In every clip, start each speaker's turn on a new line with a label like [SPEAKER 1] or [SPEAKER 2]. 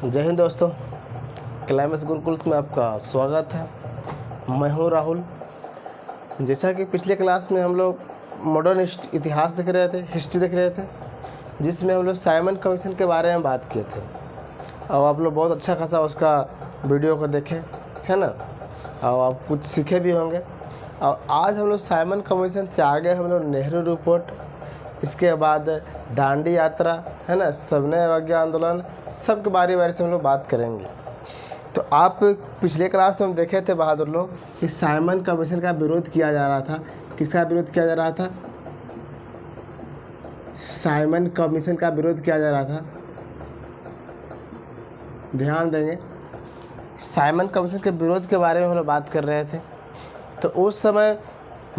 [SPEAKER 1] जय हिंद दोस्तों, क्लाइमेक्स गुरुकुल्स में आपका स्वागत है। मैं हूं राहुल। जैसा कि पिछले क्लास में हम लोग मॉडर्न इतिहास देख रहे थे, हिस्ट्री देख रहे थे, जिसमें हम लोग साइमन कमीशन के बारे में बात किए थे और आप लोग बहुत अच्छा खासा उसका वीडियो को देखें, है ना, और आप कुछ सीखे भी होंगे। और आज हम लोग साइमन कमीशन से आगे हम लोग नेहरू रिपोर्ट, इसके बाद दांडी यात्रा, है ना, सविनय अवज्ञा आंदोलन, सब के बारे से हम लोग बात करेंगे। तो आप पिछले क्लास में हम देखे थे बहादुर लोग कि साइमन कमीशन का विरोध किया जा रहा था। किसका विरोध किया जा रहा था? साइमन कमीशन का विरोध किया जा रहा था। ध्यान देंगे, साइमन कमीशन के विरोध के बारे में हम लोग बात कर रहे थे। तो उस समय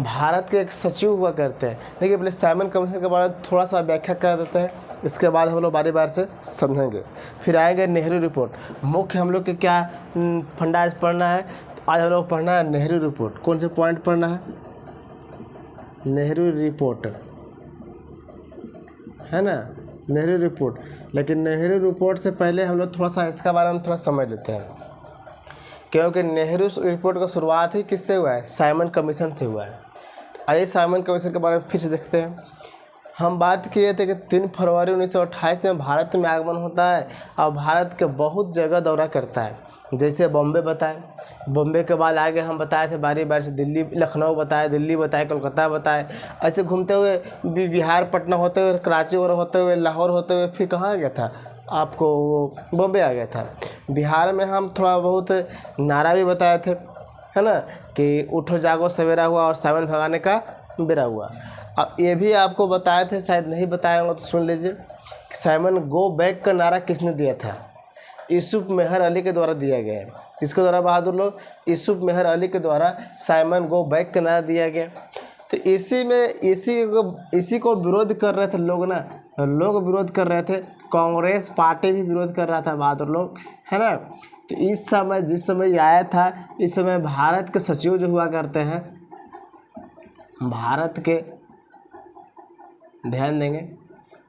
[SPEAKER 1] भारत के एक सचिव हुआ करते हैं। देखिए, पहले साइमन कमीशन के बारे में थोड़ा सा व्याख्या कर देते हैं, इसके बाद हम लोग बारी बारी से समझेंगे। फिर आएंगे नेहरू रिपोर्ट। मुख्य हम लोग के क्या फंडा आज पढ़ना है? तो आज हम लोग पढ़ना है नेहरू रिपोर्ट। कौन से पॉइंट पढ़ना है? नेहरू रिपोर्ट, है ना, नेहरू रिपोर्ट। लेकिन नेहरू रिपोर्ट से पहले हम लोग थोड़ा सा इसका बारे में थोड़ा समझ लेते हैं, क्योंकि नेहरू रिपोर्ट का शुरुआत ही किससे हुआ है? साइमन कमीशन से हुआ है। आइए साइमन कमीशन के बारे में फिर से देखते हैं। हम बात किए थे कि 3 फरवरी 1928 में भारत में आगमन होता है और भारत के बहुत जगह दौरा करता है। जैसे बॉम्बे बताए, बॉम्बे के बाद आगे हम बताए थे बारी बारी से दिल्ली, लखनऊ बताए, दिल्ली बताए, कोलकाता बताए, ऐसे घूमते हुए बिहार, पटना होते हुए, कराची और होते हुए, लाहौर होते हुए फिर कहाँ आ गया था आपको? वो बॉम्बे आ गया था। बिहार में हम थोड़ा बहुत नारा भी बताए थे, है ना, कि उठो जागो सवेरा हुआ और सावन भगाने का बेरा हुआ। अब ये भी आपको बताए थे, शायद नहीं बताए होंगे तो सुन लीजिए। साइमन गो बैक का नारा किसने दिया था? यूसुफ मेहर अली के द्वारा दिया गया है। किसके द्वारा बहादुर लोग? यूसुफ मेहर अली के द्वारा साइमन गो बैक का नारा दिया गया। तो इसी को विरोध कर रहे थे लोग ना, लोग विरोध कर रहे थे। कांग्रेस पार्टी भी विरोध कर रहा था बहादुर लोग, है ना। तो इस समय, जिस समय आया था, इस समय भारत के सचिव जो हुआ करते हैं, भारत के, ध्यान देंगे,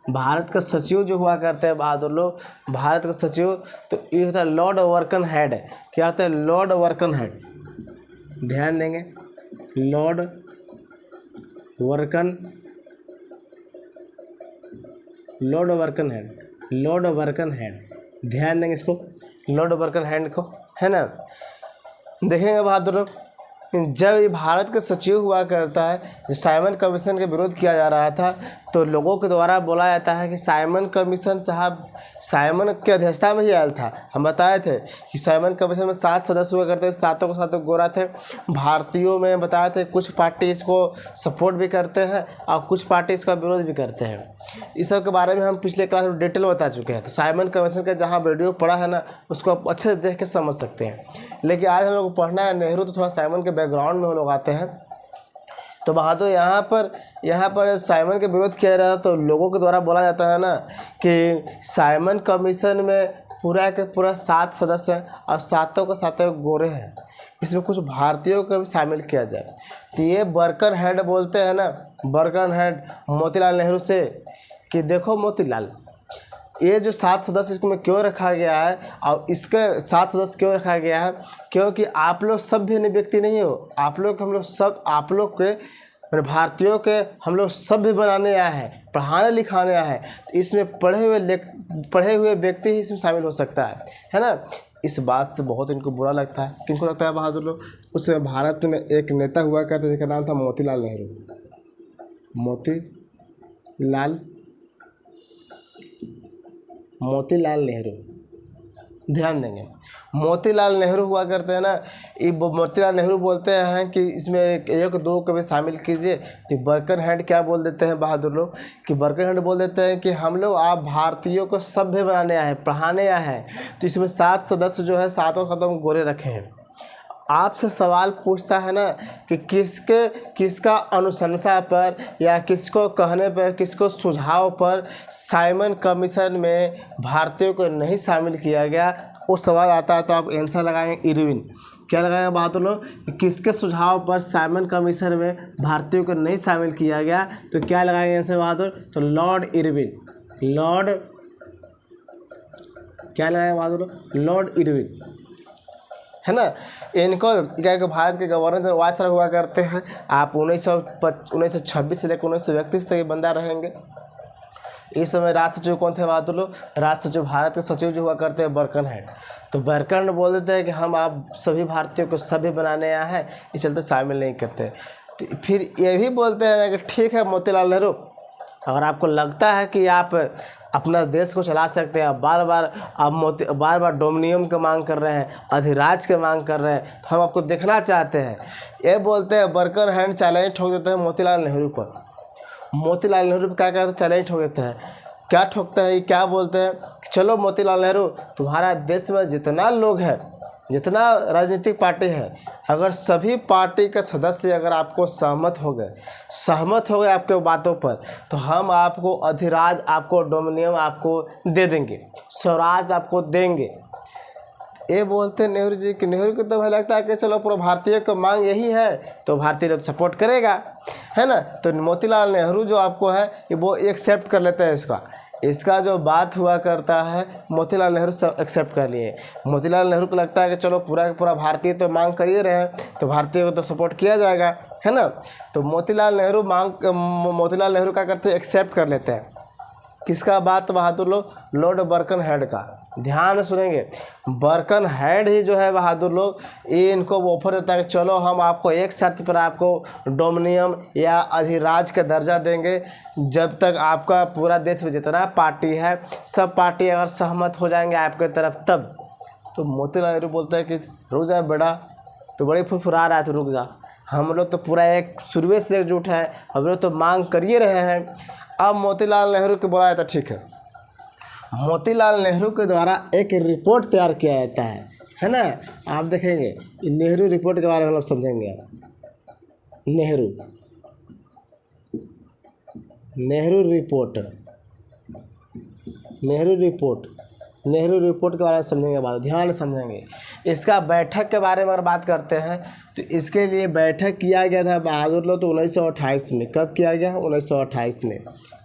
[SPEAKER 1] भारत का सचिव जो हुआ करते हैं बहादुर लोग, भारत का सचिव, तो ये होता है लॉर्ड वर्कन हेड। क्या होता है? Lord Birkenhead. ध्यान देंगे, Lord Birkenhead, Lord Birkenhead. ध्यान देंगे इसको, लॉर्ड वर्कन हेड को, है ना। देखेंगे बहादुर लोग, जब ये भारत के सचिव हुआ करता है, जब साइमन कमीशन के विरोध किया जा रहा था, तो लोगों के द्वारा बोला जाता है कि साइमन कमीशन साहब साइमन की अध्यक्षता में ही आया था। हम बताए थे कि साइमन कमीशन में 7 सदस्य हुआ करते थे, सातों के सातों गोरा थे। भारतीयों में बताए थे कुछ पार्टी इसको सपोर्ट भी करते हैं और कुछ पार्टी इसका विरोध भी करते हैं। इस सब के बारे में हम पिछले क्लास में डिटेल बता चुके हैं। तो साइमन कमीशन का जहाँ वीडियो पढ़ा है ना, उसको आप अच्छे से देख के समझ सकते हैं। लेकिन आज हम लोग को पढ़ना है नेहरू, तो थोड़ा साइमन के बैकग्राउंड में हम लोग आते हैं। तो बहादुर यहाँ पर साइमन के विरोध किया जा रहा, तो लोगों के द्वारा बोला जाता है ना कि साइमन कमीशन में पूरा के पूरा 7 सदस्य हैं और सातों के सातों गोरे हैं। इसमें कुछ भारतीयों को भी शामिल किया जाए। तो ये वर्कर हेड बोलते हैं ना, वर्कर हेड मोतीलाल नेहरू से, कि देखो मोतीलाल, ये जो 7 सदस्य इसको में क्यों रखा गया है और इसके 7 सदस्य क्यों रखा गया है? क्योंकि आप लोग सभ्य व्यक्ति नहीं हो, आप लोग, हम लोग सब, आप लोग के भारतीयों के हम लोग सभ्य बनाने आए हैं, पढ़ाने लिखाने आए हैं। तो इसमें पढ़े हुए व्यक्ति ही इसमें शामिल हो सकता है ना। इस बात से बहुत इनको बुरा लगता है। किनको लगता है बहादुर लोग? उस समय भारत में एक नेता हुआ करते जिसका नाम था मोतीलाल नेहरू। मोतीलाल नेहरू, ध्यान देंगे, मोतीलाल नेहरू हुआ करते हैं ना। ये मोतीलाल नेहरू बोलते हैं कि इसमें एक दो कभी शामिल कीजिए। तो वर्कर हेड क्या बोल देते हैं बहादुर लोग? कि वर्कर हेड बोल देते हैं कि हम लोग आप भारतीयों को सभ्य बनाने आए हैं, पढ़ाने आए हैं। तो इसमें 7 सदस्य जो है, सातों खत्म गोरे रखे हैं। आपसे सवाल पूछता है ना कि किसका अनुशंसा पर या किसको कहने पर, किसको सुझाव पर साइमन कमीशन में भारतीयों को नहीं शामिल किया गया, वो सवाल आता है। तो आप आंसर लगाएंगे इरविन। क्या लगाएंगे बहादुर लोग? किसके सुझाव पर साइमन कमीशन में भारतीयों को नहीं शामिल किया गया? तो क्या लगाएंगे आंसर बहादुर? तो लॉर्ड इरविन, लॉर्ड क्या लगाया बहादुर? लॉर्ड इरविन, है ना। इनको क्या कि भारत के गवर्नर वायसराय हुआ करते हैं। आप 1926 से लेकर 1931 तक ये बंदा रहेंगे। इस समय राष्ट्र सचिव कौन थे बहादुर लोग? राष्ट्र सचिव भारत के सचिव जो हुआ करते हैं बर्कनहेड। तो बर्कनहेड बोल देते हैं कि हम आप सभी भारतीयों को सभ्य बनाने आए हैं, इस चलते शामिल नहीं करते। तो फिर ये भी बोलते हैं कि ठीक है मोतीलाल नेहरू, अगर आपको लगता है कि आप अपना देश को चला सकते हैं, आप बार बार डोमिनियन की मांग कर रहे हैं, अधिराज की मांग कर रहे हैं, तो हम आपको देखना चाहते हैं। ये बोलते हैं बर्कनहेड चैलेंज ठोक देते हैं मोतीलाल नेहरू पर। मोतीलाल नेहरू क्या करते हैं? चैलेंज ठोक देते हैं। क्या ठोकते हैं? क्या बोलते हैं? चलो मोतीलाल नेहरू, तुम्हारा देश में जितना लोग हैं, जितना राजनीतिक पार्टी है, अगर सभी पार्टी के सदस्य अगर आपको सहमत हो गए आपके बातों पर, तो हम आपको अधिराज, आपको डोमिनियन आपको दे देंगे, स्वराज आपको देंगे। ये बोलते हैं नेहरू जी कि नेहरू को तो भाई लगता है कि चलो पूरा भारतीय का मांग यही है, तो भारतीय लोग सपोर्ट करेगा, है ना। तो मोतीलाल नेहरू जो आपको है कि वो एक्सेप्ट कर लेते हैं इसका जो बात हुआ करता है, मोतीलाल नेहरू सब एक्सेप्ट कर लिए। मोतीलाल नेहरू को लगता है कि चलो पूरा का पूरा भारतीय तो मांग कर ही रहे हैं, तो भारतीय को तो सपोर्ट किया जाएगा, है ना। तो मोतीलाल नेहरू क्या करते हैं? एक्सेप्ट कर लेते हैं। किसका बात बहादुर लोग? लॉर्ड बर्कनहेड का। ध्यान सुनेंगे, बर्कनहेड ही जो है बहादुर लोग, ये इनको ऑफर देता है कि चलो हम आपको एक शर्त पर आपको डोमिनियन या अधिराज का दर्जा देंगे, जब तक आपका पूरा देश में जितना पार्टी है सब पार्टी अगर सहमत हो जाएंगे आपके तरफ तब। तो मोतीलाल नेहरू बोलता है कि रुक जा बेटा, तो बड़ी फुरफुरा रहा है, तो रुक जा, हम लोग तो पूरा एक शुरू से एकजुट है, हम लोग तो मांग करिए रहे हैं। अब मोतीलाल नेहरू को बोला जाता है, ठीक है। मोतीलाल नेहरू के द्वारा एक रिपोर्ट तैयार किया जाता है ना। आप देखेंगे नेहरू रिपोर्ट के बारे में हम समझेंगे। नेहरू रिपोर्ट के बारे में समझेंगे, बात ध्यान समझेंगे। इसका बैठक के बारे में अगर बात करते हैं तो इसके लिए बैठक किया गया था बहादुर लोग तो 1928 में। कब किया गया? 1928 में,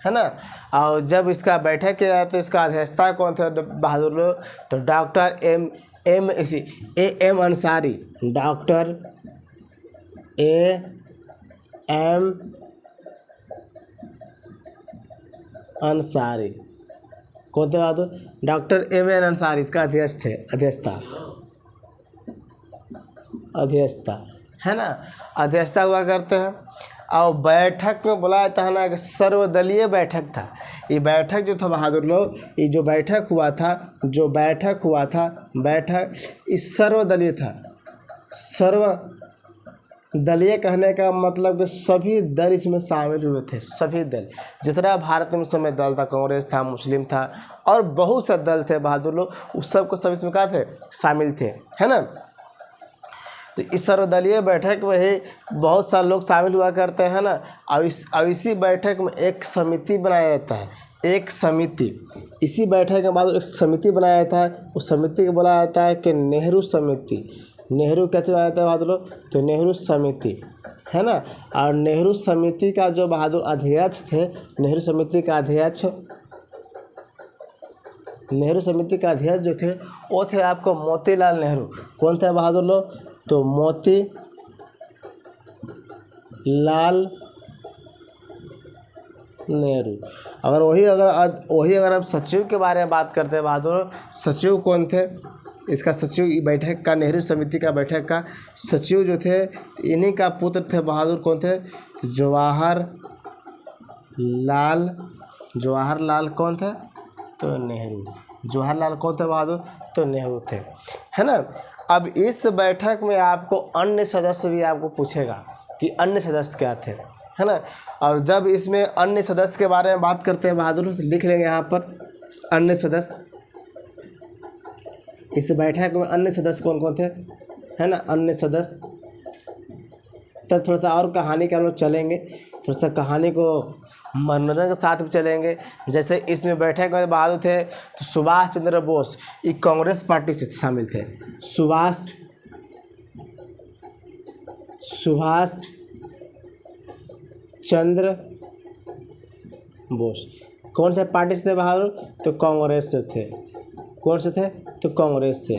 [SPEAKER 1] है ना। और जब इसका बैठक किया तो इसका अध्यक्षता कौन थे बहादुर लोग? तो doctor M Ansari, doctor M Ansari कौन थे बहादुर? डॉक्टर एम अंसारी इसका अध्यक्षता, है ना। अध्यक्षता हुआ करते हैं। और बैठक में बोला जाता है ना कि सर्वदलीय बैठक था। ये बैठक जो था बहादुर लोग, ये जो बैठक हुआ था बैठक इस सर्वदलीय था। सर्वदलीय कहने का मतलब कि सभी दल इसमें शामिल हुए थे। सभी दल, जितना भारत में उस समय दल था, कांग्रेस था, मुस्लिम था और बहुत से दल थे बहादुर लोग, उस सब को सब इसमें क्या थे? शामिल थे, है ना। तो इस सर्वदलीय बैठक में ही बहुत सारे लोग शामिल हुआ करते हैं ना। और इसी बैठक में एक समिति बनाया जाता है, एक समिति। इसी बैठक के बाद एक समिति बनाया जाता है, उस समिति को बोला जाता है कि नेहरू समिति। नेहरू कैसे बनाया जाता है बहादुर लोग? तो नेहरू समिति, है ना। और नेहरू समिति का जो बहादुर अध्यक्ष थे, नेहरू समिति का अध्यक्ष जो थे वो थे आपको मोतीलाल नेहरू। कौन थे बहादुर लोग? तो मोतीलाल नेहरू। अगर हम सचिव के बारे में बात करते हैं बहादुर, सचिव कौन थे? इसका सचिव बैठक का, नेहरू समिति का बैठक का सचिव जो थे, इन्हीं का पुत्र थे बहादुर। कौन थे? जवाहरलाल कौन थे? तो नेहरू। जवाहरलाल कौन थे बहादुर? तो नेहरू थे, है ना। अब इस बैठक में आपको अन्य सदस्य भी आपको पूछेगा कि अन्य सदस्य क्या थे, है ना। और जब इसमें अन्य सदस्य के बारे में बात करते हैं बहादुर, लिख लेंगे यहाँ पर अन्य सदस्य। इस बैठक में अन्य सदस्य कौन कौन थे, है ना। अन्य सदस्य, तब थोड़ा सा और कहानी के हम लोग चलेंगे, थोड़ा सा कहानी को मनोरंजन के साथ भी चलेंगे। जैसे इसमें बैठक में बहादुर थे तो सुभाष चंद्र बोस, ये कांग्रेस पार्टी से शामिल थे। सुभाष चंद्र बोस कौन सा पार्टी से थे बहादुर? तो कांग्रेस से थे। कौन से थे? तो कांग्रेस से।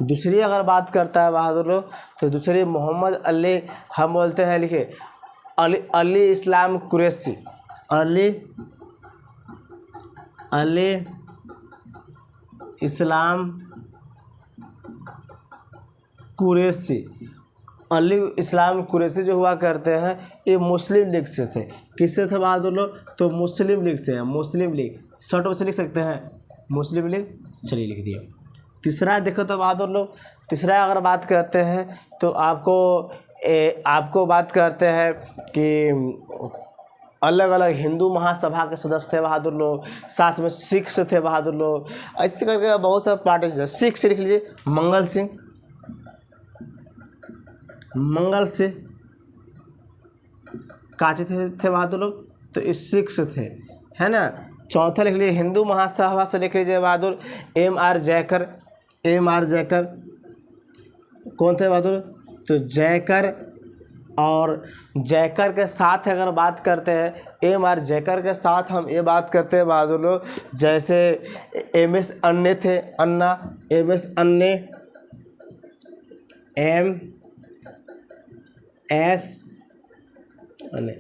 [SPEAKER 1] दूसरी अगर बात करता है बहादुर लोग, तो दूसरी मोहम्मद अली, हम बोलते हैं, लिखिए अली इस्लाम कुरैशी, अली इस्लाम कुरैशी। अली इस्लाम कुरैशी जो हुआ करते हैं, ये मुस्लिम लीग से थे। किससे थे बहादुर लोग? तो मुस्लिम लीग से है, मुस्लिम लीग, शॉर्ट में से लिख सकते हैं मुस्लिम लीग, चलिए लिख दिया। तीसरा देखो तो बहादुर लोग, तीसरा अगर बात करते हैं तो आपको बात करते हैं कि अलग अलग हिंदू महासभा के सदस्य थे बहादुर लोग, साथ में सिख से थे बहादुर लोग, ऐसे करके बहुत सारे पार्टी थे। सिख से लिख लीजिए मंगल सिंह, मंगल से काचे थे बहादुर लोग, तो इस सिख से थे, है ना। चौथा लिख लीजिए हिंदू महासभा से लिख लीजिए बहादुर M.R. जयकर, M.R. जयकर कौन थे बहादुर? तो जयकर, और जयकर के साथ अगर बात करते हैं M.R. जयकर के साथ हम ये बात करते हैं बहादुर लोग, जैसे M.S. अन्ने थे, अन्ना, M.S. अन्ने, M.S. अन्ने,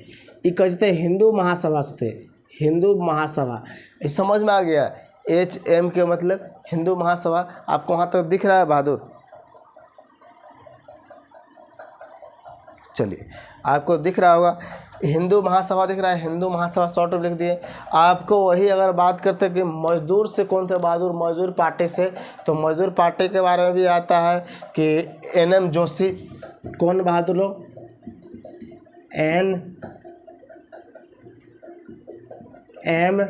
[SPEAKER 1] ये कहते हिंदू महासभा से थे, हिंदू महासभा, समझ में आ गया? HM के मतलब हिंदू महासभा, आपको वहाँ तक दिख रहा है बहादुर? चलिए आपको दिख रहा होगा, हिंदू महासभा दिख रहा है, हिंदू महासभा शॉर्ट में लिख दिए। आपको वही अगर बात करते हैं कि मजदूर से कौन थे बहादुर? मजदूर पार्टी से, तो मजदूर पार्टी के बारे में भी आता है कि NM जोशी, कौन बहादुर लोग? NM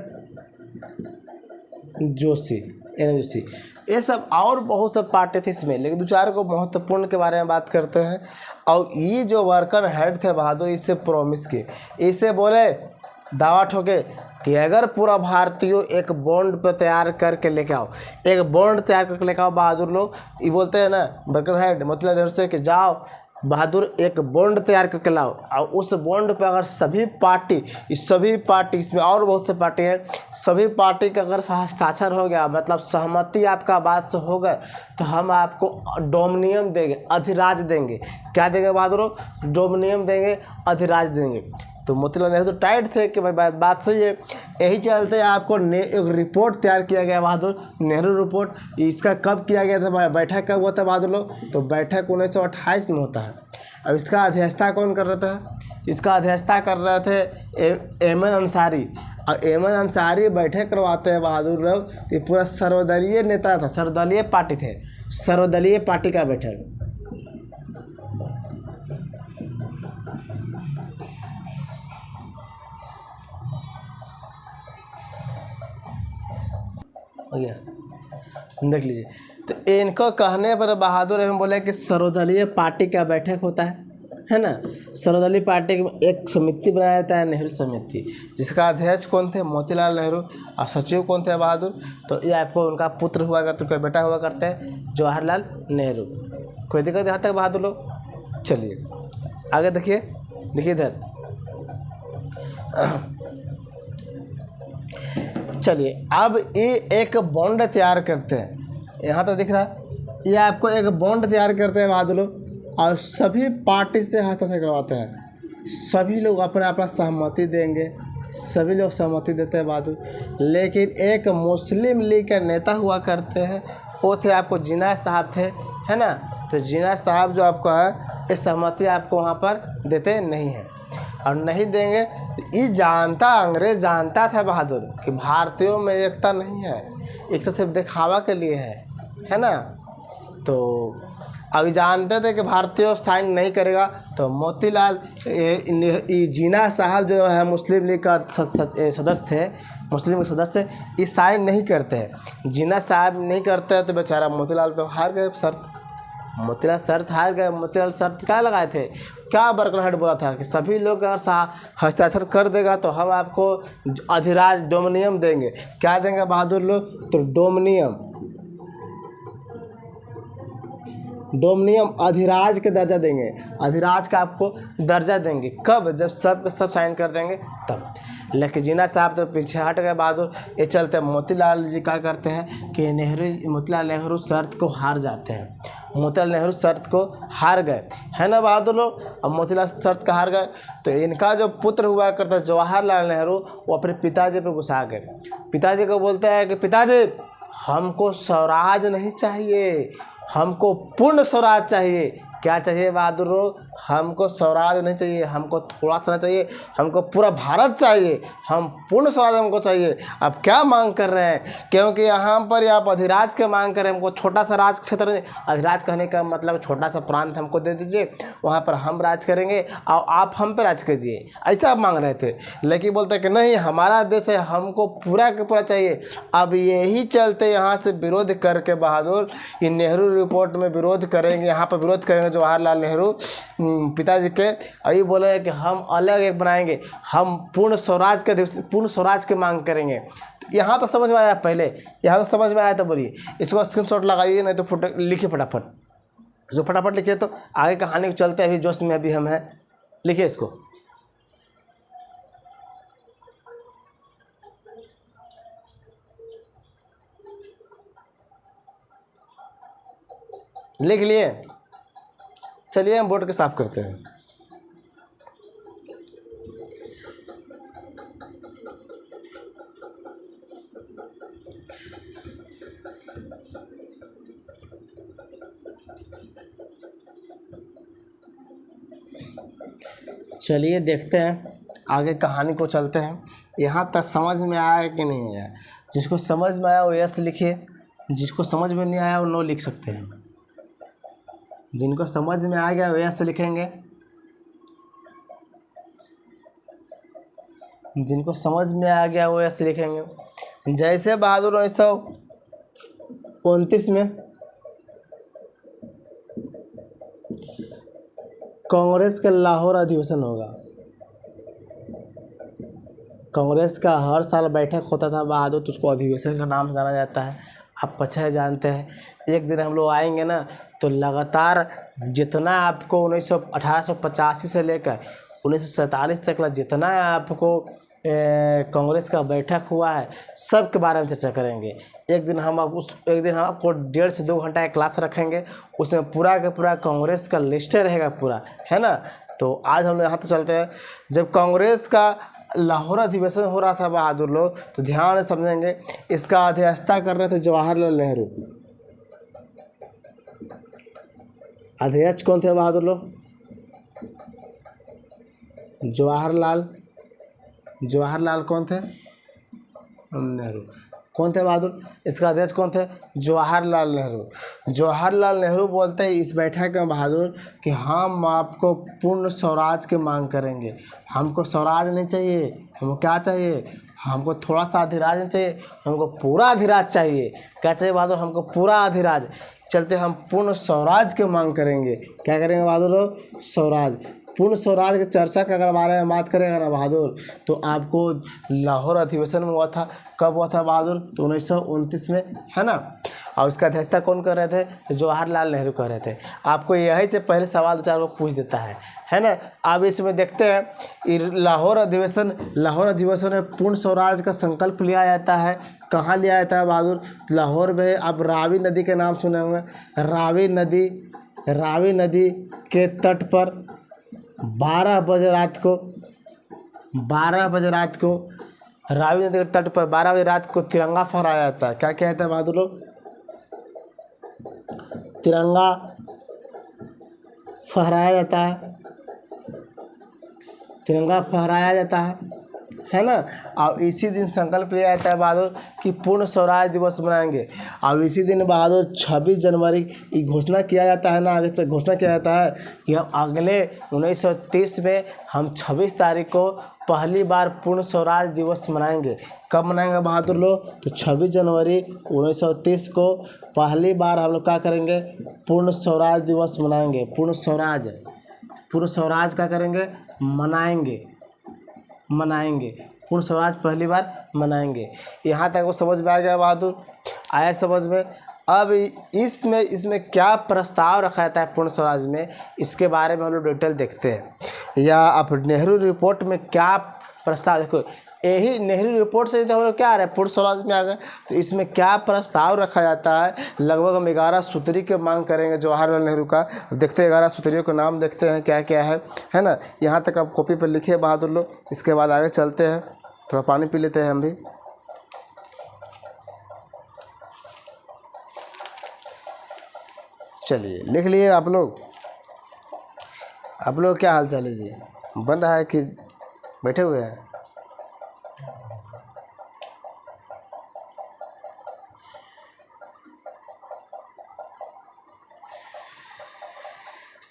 [SPEAKER 1] जोशी, NM जोशी, ये सब और बहुत सब पार्टी थे इसमें, लेकिन दो चार को महत्वपूर्ण के बारे में बात करते हैं। और ये जो वर्कर हेड थे बहादुर, इससे प्रॉमिस किए, इससे बोले, दावा ठोके कि अगर पूरा भारतीयों एक बॉन्ड पर तैयार करके लेके आओ, एक बॉन्ड तैयार करके लेके आओ बहादुर लोग, ये बोलते हैं ना वर्कर हेड, मतलब नेहरू से कि जाओ बहादुर एक बॉन्ड तैयार करके लाओ, और उस बॉन्ड पे अगर सभी पार्टी, इसमें और बहुत से पार्टी है, सभी पार्टी का अगर हस्ताक्षर हो गया, मतलब सहमति आपका बात से हो गए, तो हम आपको डोमिनियम देंगे, अधिराज देंगे। क्या देंगे बहादुर? डोमिनियम देंगे, अधिराज देंगे। तो मोतीलाल नेहरू तो टाइट थे कि भाई बात सही है। यही चलते आपको एक रिपोर्ट तैयार किया गया बहादुर, नेहरू रिपोर्ट। इसका कब किया गया था? बैठक कब हुआ था बहादुर लोग? तो बैठक 1928 में होता है। अब इसका अध्यक्षता कौन कर रहा था? इसका अध्यक्षता कर रहे थे एमएन अंसारी। और एमएन अंसारी बैठक करवाते हैं बहादुर लोग। ये पूरा सर्वदलीय नेता था, सर्वदलीय पार्टी थे, सर्वदलीय पार्टी का बैठक। देख लीजिए, तो इनको कहने पर बहादुर हम बोले कि सर्वदलीय पार्टी का बैठक होता है ना। सर्वदलीय पार्टी की एक समिति बनाया जाता है, नेहरू समिति, जिसका अध्यक्ष कौन थे? मोतीलाल नेहरू। और सचिव कौन थे बहादुर? तो ये आपको उनका पुत्र हुआ करते, उनका बेटा हुआ करते हैं जवाहरलाल नेहरू। कोई दिक्कत यहाँ तक बहादुर लोग? चलिए आगे देखिए, देखिए इधर, चलिए अब ये एक बॉन्ड तैयार करते हैं, यहाँ तो दिख रहा है, ये आपको एक बॉन्ड तैयार करते हैं बहादुर लोग, और सभी पार्टी से हस्ताक्षर करवाते हैं। सभी लोग अपना अपना सहमति देंगे, सभी लोग सहमति देते हैं बहादुर। लेकिन एक मुस्लिम लीग के नेता हुआ करते हैं, वो थे आपको जिन्ना साहब थे, है ना। तो जिन्ना साहब जो आपको है, ये सहमति आपको वहाँ पर देते नहीं हैं और नहीं देंगे। ये जानता, अंग्रेज जानता था बहादुर कि भारतीयों में एकता नहीं है, एकता सिर्फ दिखावा के लिए है ना। तो अभी जानते थे कि भारतीयों साइन नहीं करेगा, तो मोतीलाल जिन्ना साहब जो है मुस्लिम लीग का सदस्य थे, मुस्लिम लीग सदस्य, ये साइन नहीं करते हैं। जिन्ना साहब नहीं करते हैं तो बेचारा मोतीलाल तो हार गए शर्त, मोतीलाल शर्त हार गए। मोतीलाल शर्त क्या लगाए थे? क्या वर्कर हेड बोला था कि सभी लोग अगर हस्ताक्षर कर देगा तो हम आपको अधिराज डोमिनियम देंगे। क्या देंगे बहादुर लोग? तो डोमिनियम, डोमिनियम अधिराज का दर्जा देंगे, अधिराज का आपको दर्जा देंगे। कब? जब सब के सब साइन कर देंगे तब। लेकिन जीना साहब तो पीछे हट गए बहादुर। ये चलते मोतीलाल जी क्या करते हैं कि मोतीलाल नेहरू शर्त को हार जाते हैं। मोतीलाल नेहरू शर्त को हार गए, है ना बहादुर लोग। अब मोतीलाल शर्त का हार गए तो इनका जो पुत्र हुआ करता जवाहरलाल नेहरू, वो अपने पिताजी पर गुस्सा गए। पिताजी को बोलते हैं कि पिताजी हमको स्वराज नहीं चाहिए, हमको पूर्ण स्वराज चाहिए। क्या चाहिए बहादुर लोग? हमको स्वराज नहीं चाहिए, हमको थोड़ा सा नहीं चाहिए, हमको पूरा भारत चाहिए, हम पूर्ण स्वराज हमको चाहिए। अब क्या मांग कर रहे हैं? क्योंकि यहाँ पर आप अधिराज के मांग कर रहे हैं, हमको छोटा सा राज क्षेत्र। अधिराज कहने का मतलब छोटा सा प्रांत हमको दे दीजिए, वहाँ पर हम राज करेंगे और आप हम पे राज कीजिए, ऐसा आप मांग रहे थे। लेकिन बोलते कि नहीं, हमारा देश है, हमको पूरा के पूरा चाहिए। अब यही चलते यहाँ से विरोध करके बहादुर ये नेहरू रिपोर्ट में विरोध करेंगे, यहाँ पर विरोध करेंगे जवाहरलाल नेहरू पिताजी के। अभी बोले कि हम अलग एक बनाएंगे, हम पूर्ण स्वराज के मांग करेंगे। यहाँ तो समझ में आया? पहले यहाँ तो समझ में आया तो बोलिए, इसको स्क्रीनशॉट लगाइए, नहीं तो फोटो लिखिए फटाफट। जो फटाफट लिखिए तो आगे कहानी को चलते हैं। अभी जोश में अभी हम हैं, लिखिए इसको। लिख लिए? चलिए हम बोर्ड के साफ करते हैं। चलिए देखते हैं, आगे कहानी को चलते हैं। यहाँ तक समझ में आया कि नहीं आया? जिसको समझ में आया वो यस लिखिए, जिसको समझ में नहीं आया वो नो लिख सकते हैं। जिनको समझ में आ गया वो यस लिखेंगे, जिनको समझ में आ गया वो यस लिखेंगे। जैसे बहादुर 1929 में कांग्रेस का लाहौर अधिवेशन होगा। कांग्रेस का हर साल बैठक होता था बहादुर, तो उसको अधिवेशन का नाम जाना जाता है। आप पछा जानते हैं, एक दिन हम लोग आएंगे ना तो लगातार जितना आपको 1885 से लेकर 1947 तक जितना आपको कांग्रेस का बैठक हुआ है सब के बारे में चर्चा करेंगे। एक दिन हम आपको 1.5 से 2 घंटा का क्लास रखेंगे, उसमें पूरा का पूरा कांग्रेस का लिस्ट रहेगा पूरा, है ना। तो आज हम लोग यहाँ तो चलते हैं। जब कांग्रेस का लाहौर अधिवेशन हो रहा था बहादुर लोग, तो ध्यान से समझेंगे, इसका अध्यक्षता कर रहे थे जवाहरलाल नेहरू। अध्यक्ष कौन थे बहादुर लोग? जवाहरलाल कौन थे? नेहरू। कौन थे बहादुर? इसका अध्यक्ष कौन थे? जवाहरलाल नेहरू। जवाहरलाल नेहरू बोलते हैं इस बैठक में बहादुर कि हम आपको पूर्ण स्वराज की मांग करेंगे। हमको स्वराज नहीं चाहिए, हमको क्या चाहिए? हमको थोड़ा सा अधिराज नहीं चाहिए, हमको पूरा अधिराज चाहिए। क्या चाहिए बहादुर? हमको पूरा अधिराज। चलते हम पूर्ण स्वराज की मांग करेंगे। क्या करेंगे बहादुर? स्वराज। पूर्ण स्वराज की चर्चा के अगर बारे में बात करेंगे ना बहादुर, तो आपको लाहौर अधिवेशन में हुआ था। कब हुआ था बहादुर? तो 1929 में, है ना। और उसका अध्यक्षता कौन कर रहे थे? तो जवाहरलाल नेहरू कर रहे थे। आपको यही से पहले सवाल 2-4 लोग पूछ देता है ना। अब इसमें देखते हैं लाहौर अधिवेशन में पूर्ण स्वराज का संकल्प लिया जाता है। कहाँ लिया जाता है बहादुर? लाहौर में। आप रावी नदी के नाम सुने होंगे। रावी नदी के तट पर 12 बजे रात को रावी नदी के तट पर 12 बजे रात को तिरंगा फहराया जाता है। क्या कहते हैं बहादुर लोग? तिरंगा फहराया जाता है ना। और इसी दिन संकल्प लिया जाता है बहादुर कि पूर्ण स्वराज दिवस मनाएंगे। और इसी दिन बहादुर 26 जनवरी की घोषणा किया जाता है ना, आगे से घोषणा किया जाता है कि हम अगले 1930 में हम 26 तारीख को पहली बार पूर्ण स्वराज दिवस मनाएंगे। कब मनाएंगे बहादुर लोग? तो 26 जनवरी 1930 को पहली बार हम लोग क्या करेंगे? पूर्ण स्वराज दिवस मनाएंगे। पूर्ण स्वराज क्या करेंगे? मनाएंगे। पूर्ण स्वराज पहली बार मनाएंगे। यहाँ तक वो समझ में आ गया बहादुर? आया समझ में? अब इसमें क्या प्रस्ताव रखा जाता है पूर्ण स्वराज में, इसके बारे में हम लोग डिटेल देखते हैं। या अब नेहरू रिपोर्ट में क्या प्रस्ताव, देखो यही नेहरू रिपोर्ट से तो हम लोग क्या आ रहा है पूर्ण स्वराज में आ गए। तो इसमें क्या प्रस्ताव रखा जाता है, लगभग हम 11 सूत्री की मांग करेंगे जवाहरलाल नेहरू का। देखते हैं 11 सूत्रियों के नाम देखते हैं क्या क्या है ना। यहाँ तक आप कॉपी पर लिखिए बहादुर लोग, इसके बाद आगे चलते हैं। थोड़ा पानी पी लेते हैं हम भी। चलिए लिख लिए आप लोग क्या हाल चाल है जी, बन रहा है कि बैठे हुए हैं?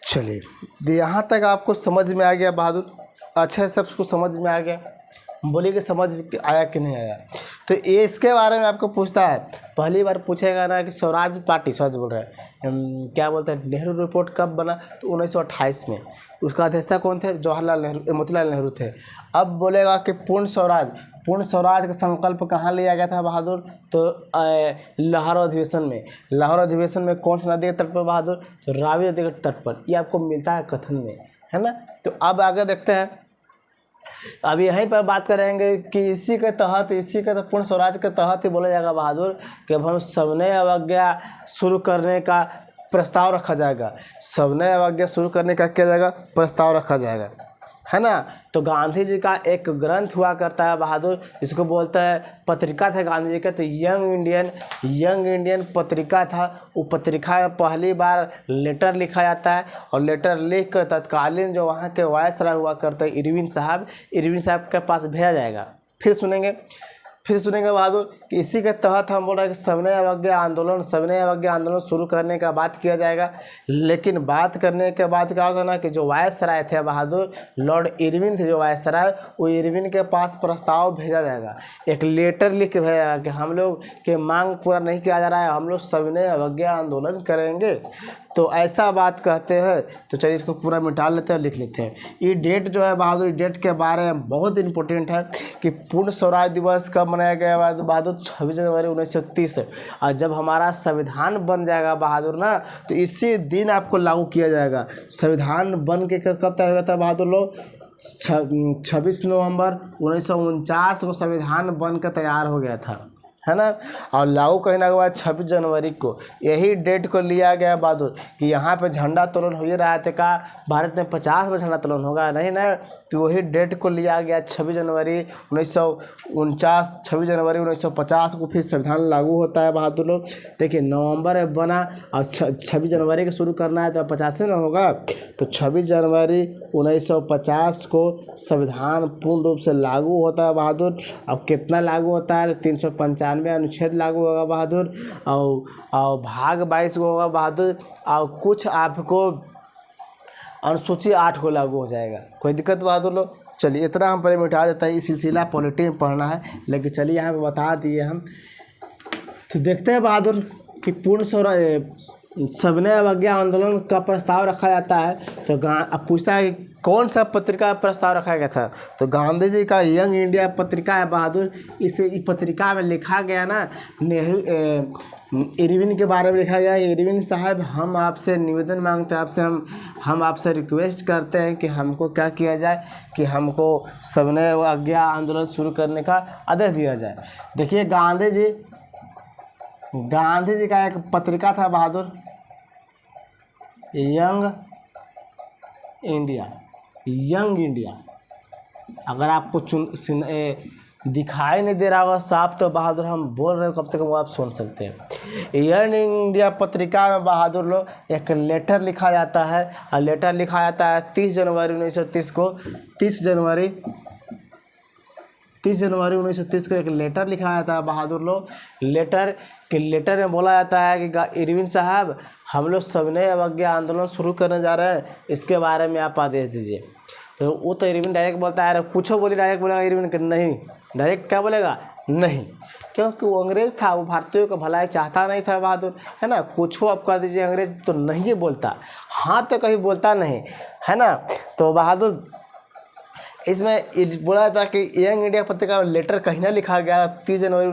[SPEAKER 1] चलिए यहाँ तक आपको समझ में आ गया बहादुर, अच्छा सबको समझ में आ गया, बोलिए कि समझ आया कि नहीं आया। तो ये इसके बारे में आपको पूछता है, पहली बार पूछेगा ना कि स्वराज पार्टी, स्वराज बोल रहे हैं क्या बोलते हैं, नेहरू रिपोर्ट कब बना, तो 1928 में। उसका अध्यक्षता कौन थे, जवाहरलाल नेहरू, मोतीलाल नेहरू थे। अब बोलेगा कि पूर्ण स्वराज का संकल्प कहाँ लिया गया था बहादुर, तो लाहौर अधिवेशन में कौन सा नदी के तट पर बहादुर, तो रावी नदी के तट पर। ये आपको मिलता है कथन में, है ना। तो अब आगे देखते हैं, अब यहीं पर बात करेंगे कि इसी के तहत तो पूर्ण स्वराज के तहत ही बोला जाएगा बहादुर कि अब हम सविनय अवज्ञा शुरू करने का प्रस्ताव रखा जाएगा। सविनय अवज्ञा शुरू करने का क्या जाएगा, प्रस्ताव रखा जाएगा, है ना। तो गांधी जी का एक ग्रंथ हुआ करता है बहादुर, इसको बोलता है, पत्रिका था गांधी जी का, तो यंग इंडियन पत्रिका था। वो पत्रिका में पहली बार लेटर लिखा जाता है, और लेटर लिख कर तत्कालीन जो वहाँ के वायसराय हुआ करते हैं इरविन साहब के पास भेजा जाएगा। फिर सुनेंगे बहादुर कि इसी के तहत हम बोल रहे हैं कि सविनय अवज्ञा आंदोलन शुरू करने का बात किया जाएगा। लेकिन बात करने के बाद क्या होता ना कि जो वायसराय थे बहादुर, लॉर्ड इरविन थे जो वायसराय, वो इरविन के पास प्रस्ताव भेजा जाएगा, एक लेटर लिख के भेजा जाएगा कि हम लोग के मांग पूरा नहीं किया जा रहा है, हम लोग सविनय अवज्ञा आंदोलन करेंगे। तो ऐसा बात कहते हैं। तो चलिए इसको पूरा मिटा लेते हैं, लिख लेते हैं। ये डेट जो है बहादुर, डेट के बारे में बहुत इंपॉर्टेंट है कि पूर्ण स्वराज दिवस कब मनाया गया बहादुर, 26 जनवरी 1930। और जब हमारा संविधान बन जाएगा बहादुर ना, तो इसी दिन आपको लागू किया जाएगा। संविधान बन के कब तैयार हुआ था बहादुर लोग, 26 नवंबर 1949 को संविधान बन कर तैयार हो गया था, है ना। और लागू करने के बाद 26 जनवरी को यही डेट को लिया गया बहादुर कि यहाँ पे झंडा तोलन हो ही रहा था का भारत में 50 में झंडा तोलन होगा, नहीं ना। तो वही डेट को लिया गया 26 जनवरी 1949, 26 जनवरी 1950 को फिर संविधान लागू होता है बहादुर लोग। देखिए नवंबर में बना और 26 जनवरी को शुरू करना है तो 50 में होगा। तो 26 जनवरी 1950 को संविधान पूर्ण रूप से लागू होता है बहादुर। अब कितना लागू होता है, 395 अनुच्छेद लागू होगा बहादुर, और भाग 22 को होगा बहादुर, और कुछ आपको अनुसूची 8 को लागू हो जाएगा। कोई दिक्कत बहादुर लोग? चलिए इतना हम पहले मिटा देता है, ये सिलसिला पॉलिटी में पढ़ना है, लेकिन चलिए यहाँ पे बता दिए हम। तो देखते हैं बहादुर कि पूर्ण सविनय अवज्ञा आंदोलन का प्रस्ताव रखा जाता है। तो अब पूछता है कि कौन सा पत्रिका प्रस्ताव रखा गया था, तो गांधी जी का यंग इंडिया पत्रिका है बहादुर। इस पत्रिका में लिखा गया ना, इरविन के बारे में लिखा गया। इरविन साहब, हम आपसे निवेदन मांगते हैं, हम आपसे रिक्वेस्ट करते हैं कि हमको क्या किया जाए, कि हमको सविनय अवज्ञा आंदोलन शुरू करने का आदेश दिया जाए। देखिए गांधी जी का एक पत्रिका था बहादुर, यंग इंडिया। अगर आपको दिखाई नहीं दे रहा होगा साफ, तो बहादुर हम बोल रहे हो कम से कम वो आप सुन सकते हैं। यंग इंडिया पत्रिका में बहादुर लोग एक लेटर लिखा जाता है, और लेटर लिखा जाता है 30 जनवरी 1930 को। 30 जनवरी 1930 को एक लेटर लिखा जाता है बहादुर लोग। लेटर में बोला जाता है कि इरविन साहब, हम लोग सविनय अवज्ञा आंदोलन शुरू करने जा रहे हैं, इसके बारे में आप आदेश दीजिए। तो वो तो इरविन डायरेक्ट बोलता है, कुछ बोली डायरेक्ट बोलेगा इरविन कि नहीं, डायरेक्ट क्या बोलेगा, नहीं, क्योंकि वो अंग्रेज था, वो भारतीयों का भलाई चाहता नहीं था बहादुर, है ना। कुछ आप कह दीजिए, अंग्रेज तो नहीं बोलता, हाँ तो कहीं बोलता नहीं, है ना। तो बहादुर इसमें बोला था कि यंग इंडिया पत्रिका में लेटर कहीं ना लिखा गया 30 जनवरी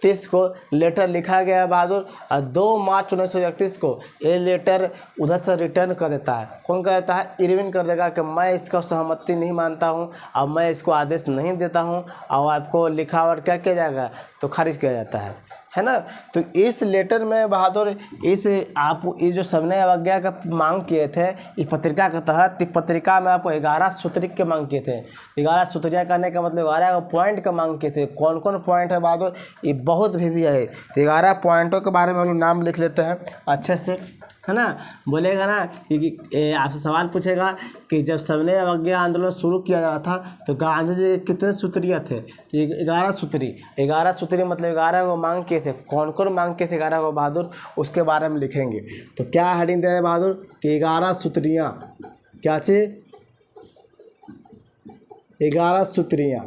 [SPEAKER 1] 1931 को लेटर लिखा गया है बहादुर, और 2 मार्च 1931 को ये लेटर उधर से रिटर्न कर देता है। कौन कर देता है? इरविन कर देगा कि मैं इसका सहमति नहीं मानता हूँ और मैं इसको आदेश नहीं देता हूँ, और आपको लिखावट क्या किया जाएगा? तो खारिज किया जाता है ना। तो इस लेटर में बहादुर इस आप ये जो सविनय अवज्ञा का मांग किए थे इस पत्रिका के तहत, इस पत्रिका में आपको 11 सूत्री के मांग किए थे। 11 सूत्रियाँ करने का मतलब 11 पॉइंट का मांग किए थे। कौन कौन पॉइंट है बहादुर? ये बहुत भी है। 11 पॉइंटों के बारे में हम लोग नाम लिख लेते हैं अच्छे से, है ना। बोलेगा ना कि आपसे सवाल पूछेगा कि जब सविनय अवज्ञा आंदोलन शुरू किया जा रहा था तो गांधी जी कितने सूत्रीय थे? तो 11 सूत्री। 11 सूत्री मतलब 11 को मांग किए थे। कौन कौन मांग किए थे 11 को बहादुर? उसके बारे में लिखेंगे। तो क्या हेडिंग दे बहादुर कि 11 सूत्रियाँ। क्या चीज? 11 सूत्रियाँ।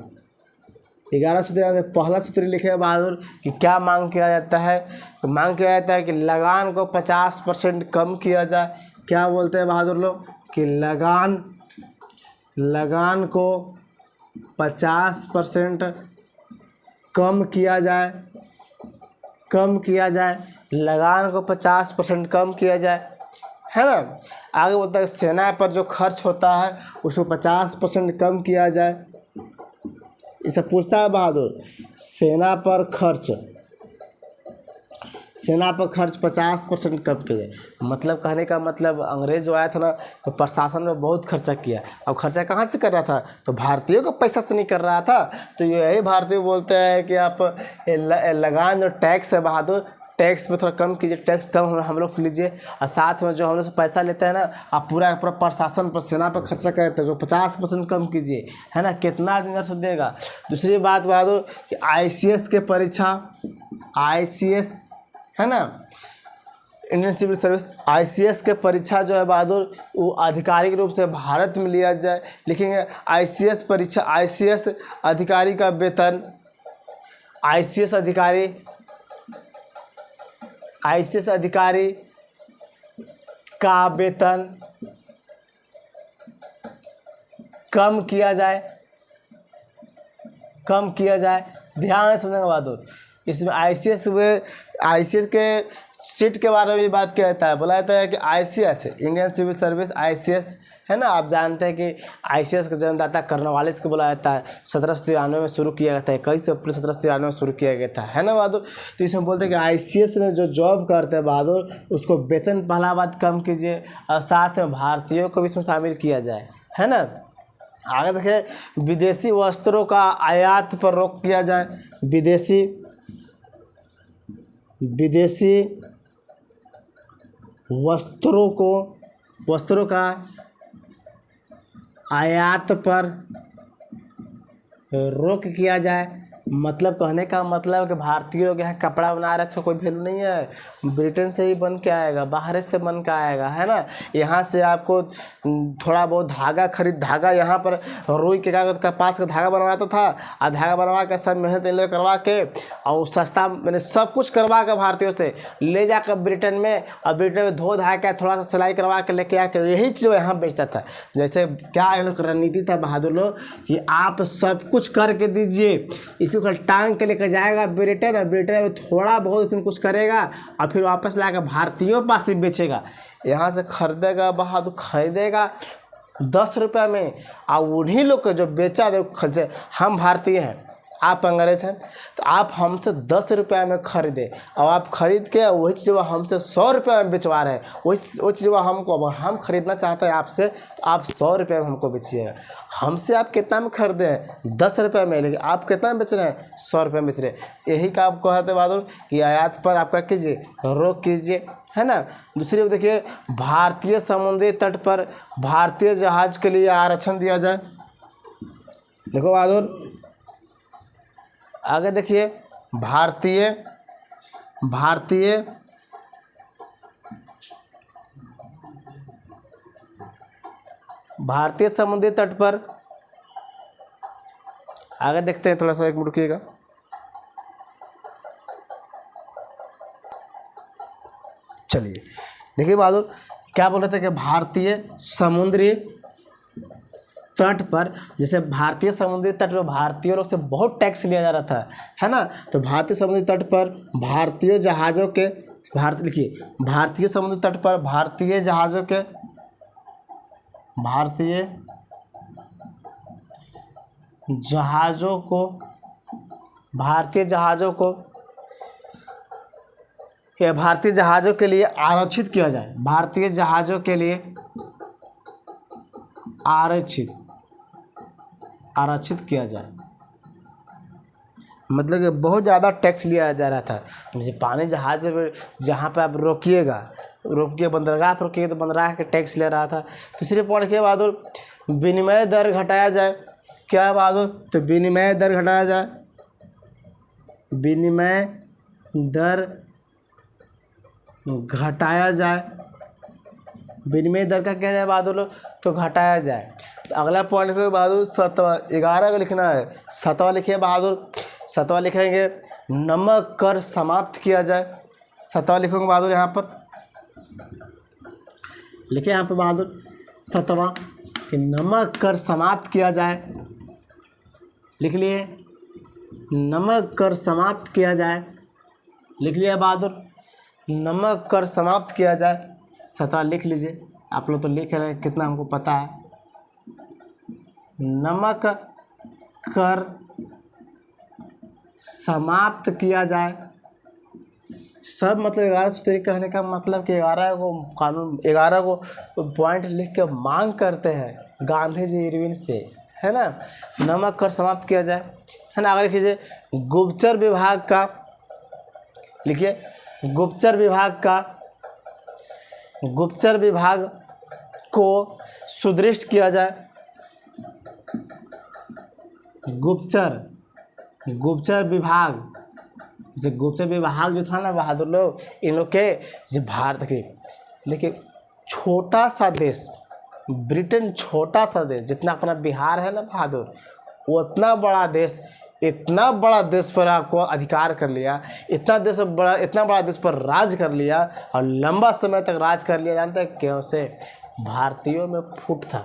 [SPEAKER 1] 11 सूत्र में पहला सूत्र लिखे बहादुर कि क्या मांग किया जाता है? तो मांग किया जाता है कि लगान को 50% कम किया जाए। क्या बोलते हैं बहादुर लोग? कि लगान को 50% कम किया जाए। लगान को 50% कम किया जाए, है ना। आगे बोलता है सेना पर जो खर्च होता है उसको 50% कम किया जाए। इसे पूछता है बहादुर सेना पर खर्च 50% कम किया जाए। मतलब कहने का मतलब अंग्रेज जो आया था ना तो प्रशासन में बहुत खर्चा किया। अब खर्चा कहाँ से कर रहा था? तो भारतीयों को पैसा से नहीं कर रहा था। तो यही भारतीय बोलते हैं कि आप लगान जो टैक्स है बहादुर, टैक्स में थोड़ा कम कीजिए, टैक्स कम हम लोग से लीजिए, और साथ में जो हम लोग से पैसा लेते हैं ना आप पूरा प्रशासन पर, सेना पर खर्चा करते हैं, जो 50% कम कीजिए, है ना। कितना आदमी से देगा? दूसरी बात बहादुर कि ICS के परीक्षा, ICS है ना, इंडियन सिविल सर्विस, ICS के परीक्षा जो है बहादुर वो आधिकारिक रूप से भारत में लिया जाए। लिखेंगे ICS परीक्षा, ICS अधिकारी का वेतन, ICS अधिकारी का वेतन कम किया जाए। ध्यान से समझेंगे बहादुर। इसमें ICS के सीट के बारे में भी बात किया जाता है। बोला जाता है कि ICS Indian civil service, ICS है ना। आप जानते हैं कि ICS का जन्मदाता कर्नवालिस को बोला जाता है। 1793 में शुरू किया गया था। 21 अप्रैल 1793 में शुरू किया गया था, है ना बहादुर। तो इसमें बोलते हैं कि ICS में जो जॉब करते हैं बहादुर उसको वेतन पहला बात कम कीजिए, और साथ में भारतीयों को भी इसमें शामिल किया जाए, है ना। आगे देखें विदेशी वस्त्रों का आयात पर रोक किया जाए। विदेशी वस्त्रों का आयात पर रोक किया जाए। मतलब कहने का मतलब कि भारतीय लोग यहाँ कपड़ा बना रहे थे, कोई वैल्यू नहीं है। ब्रिटेन से ही बन के आएगा, बाहर से बन के आएगा, है ना। यहाँ से आपको थोड़ा बहुत धागा यहाँ पर रुई के कागज कपास का धागा बनवाता था, और धागा बनवा के सब मेहनत ले करवा के और सस्ता मैंने सब कुछ करवा के भारतीयों से ले जाकर ब्रिटेन में, और ब्रिटेन में धो धा के थोड़ा सा सिलाई करवा के लेके आके यही चीज़ यहाँ बेचता था। जैसे क्या रणनीति था बहादुर लोग कि आप सब कुछ करके दीजिए, इसको कल टांग के लेकर जाएगा ब्रिटेन, और ब्रिटेन में थोड़ा बहुत इसमें कुछ करेगा और फिर वापस लाकर भारतीयों पास ही बेचेगा। यहाँ से खरीदेगा बहादुर, खरीदेगा 10 रुपये में, और उन्हीं लोग को जो बेचा दे, हम भारतीय हैं आप अंग्रेज हैं, तो आप हमसे 10 रुपये में खरीदे, और आप खरीद के वही चीज़ हमसे 100 रुपये में बेचवा रहे हैं। वही चीज़ हमको, अगर हम खरीदना चाहते हैं आपसे तो आप 100 रुपये में हमको बेचिएगा। हमसे आप कितना में खरीदे हैं? 10 रुपये में, लेकिन आप कितना में बेच रहे हैं? 100 रुपये में बेच रहे हैं। यही का आपको कहते हैं बहादुर कि आयात पर आपका कीजिए, रोक कीजिए, है ना। दूसरी बात देखिए भारतीय समुद्री तट पर भारतीय जहाज के लिए आरक्षण दिया जाए। देखो बहादुर आगे देखिए भारतीय समुद्री तट पर, आगे देखते हैं, थोड़ा सा एक मिनट रुकिएगा। चलिए देखिए बहादुर क्या बोल रहे थे कि भारतीय समुद्री तट पर, जैसे भारतीय समुद्री तट पर भारतीय लोग से बहुत टैक्स लिया जा रहा था, है ना। तो भारतीय समुद्री तट पर भारतीय जहाज़ों के, लिखिए, भारतीय समुद्री तट पर भारतीय जहाज़ों को या भारतीय जहाज़ों के लिए आरक्षित किया जाए, भारतीय जहाज़ों के लिए आरक्षित किया जाए। मतलब कि बहुत ज़्यादा टैक्स लिया जा रहा था। जैसे पानी जहाज़ जहाँ पे आप रोकिएगा, बंदरगाह पर रोकिएगा तो बंदरगाह के टैक्स ले रहा था। तीसरे पॉइंट के बाद विनिमय दर घटाया जाए। क्या बात हो, तो विनिमय दर घटाया जाए, विनिमय दर का क्या जाए बहादुर लोग, तो घटाया जाए। तो अगला पॉइंट के बहादुर 11 को लिखना है। 7वां लिखिए बहादुर, 7वां लिखेंगे नमक कर समाप्त किया जाए। 7वां लिखोगे बहादुर, यहाँ पर लिखिए, यहाँ पर बहादुर 7वां कि नमक कर समाप्त किया जाए। लिख लिए, नमक कर समाप्त किया जाए। लिख लिया बहादुर, नमक कर समाप्त किया जाए। 7वां लिख लीजिए, आप लोग तो लिख रहे हैं, कितना हमको पता है। नमक कर समाप्त किया जाए। सब मतलब 11 सूत्री कहने का मतलब कि 11 को कानून, 11 को पॉइंट लिख के मांग करते हैं गांधी जी इरविन से, है ना। नमक कर समाप्त किया जाए, है ना। आगे लिखिए, गुप्तचर विभाग का, लिखिए, गुप्तचर विभाग को सुदृढ़ किया जाए। गुप्तचर विभाग जो था ना बहादुर लोग, इन लोग के जो भारत के, लेकिन छोटा सा देश ब्रिटेन, छोटा सा देश जितना अपना बिहार है ना बहादुर, वो इतना बड़ा देश पर आपको अधिकार कर लिया, इतना बड़ा देश पर राज कर लिया और लंबा समय तक राज कर लिया। जानते हैं क्यों से? भारतीयों में फूट था।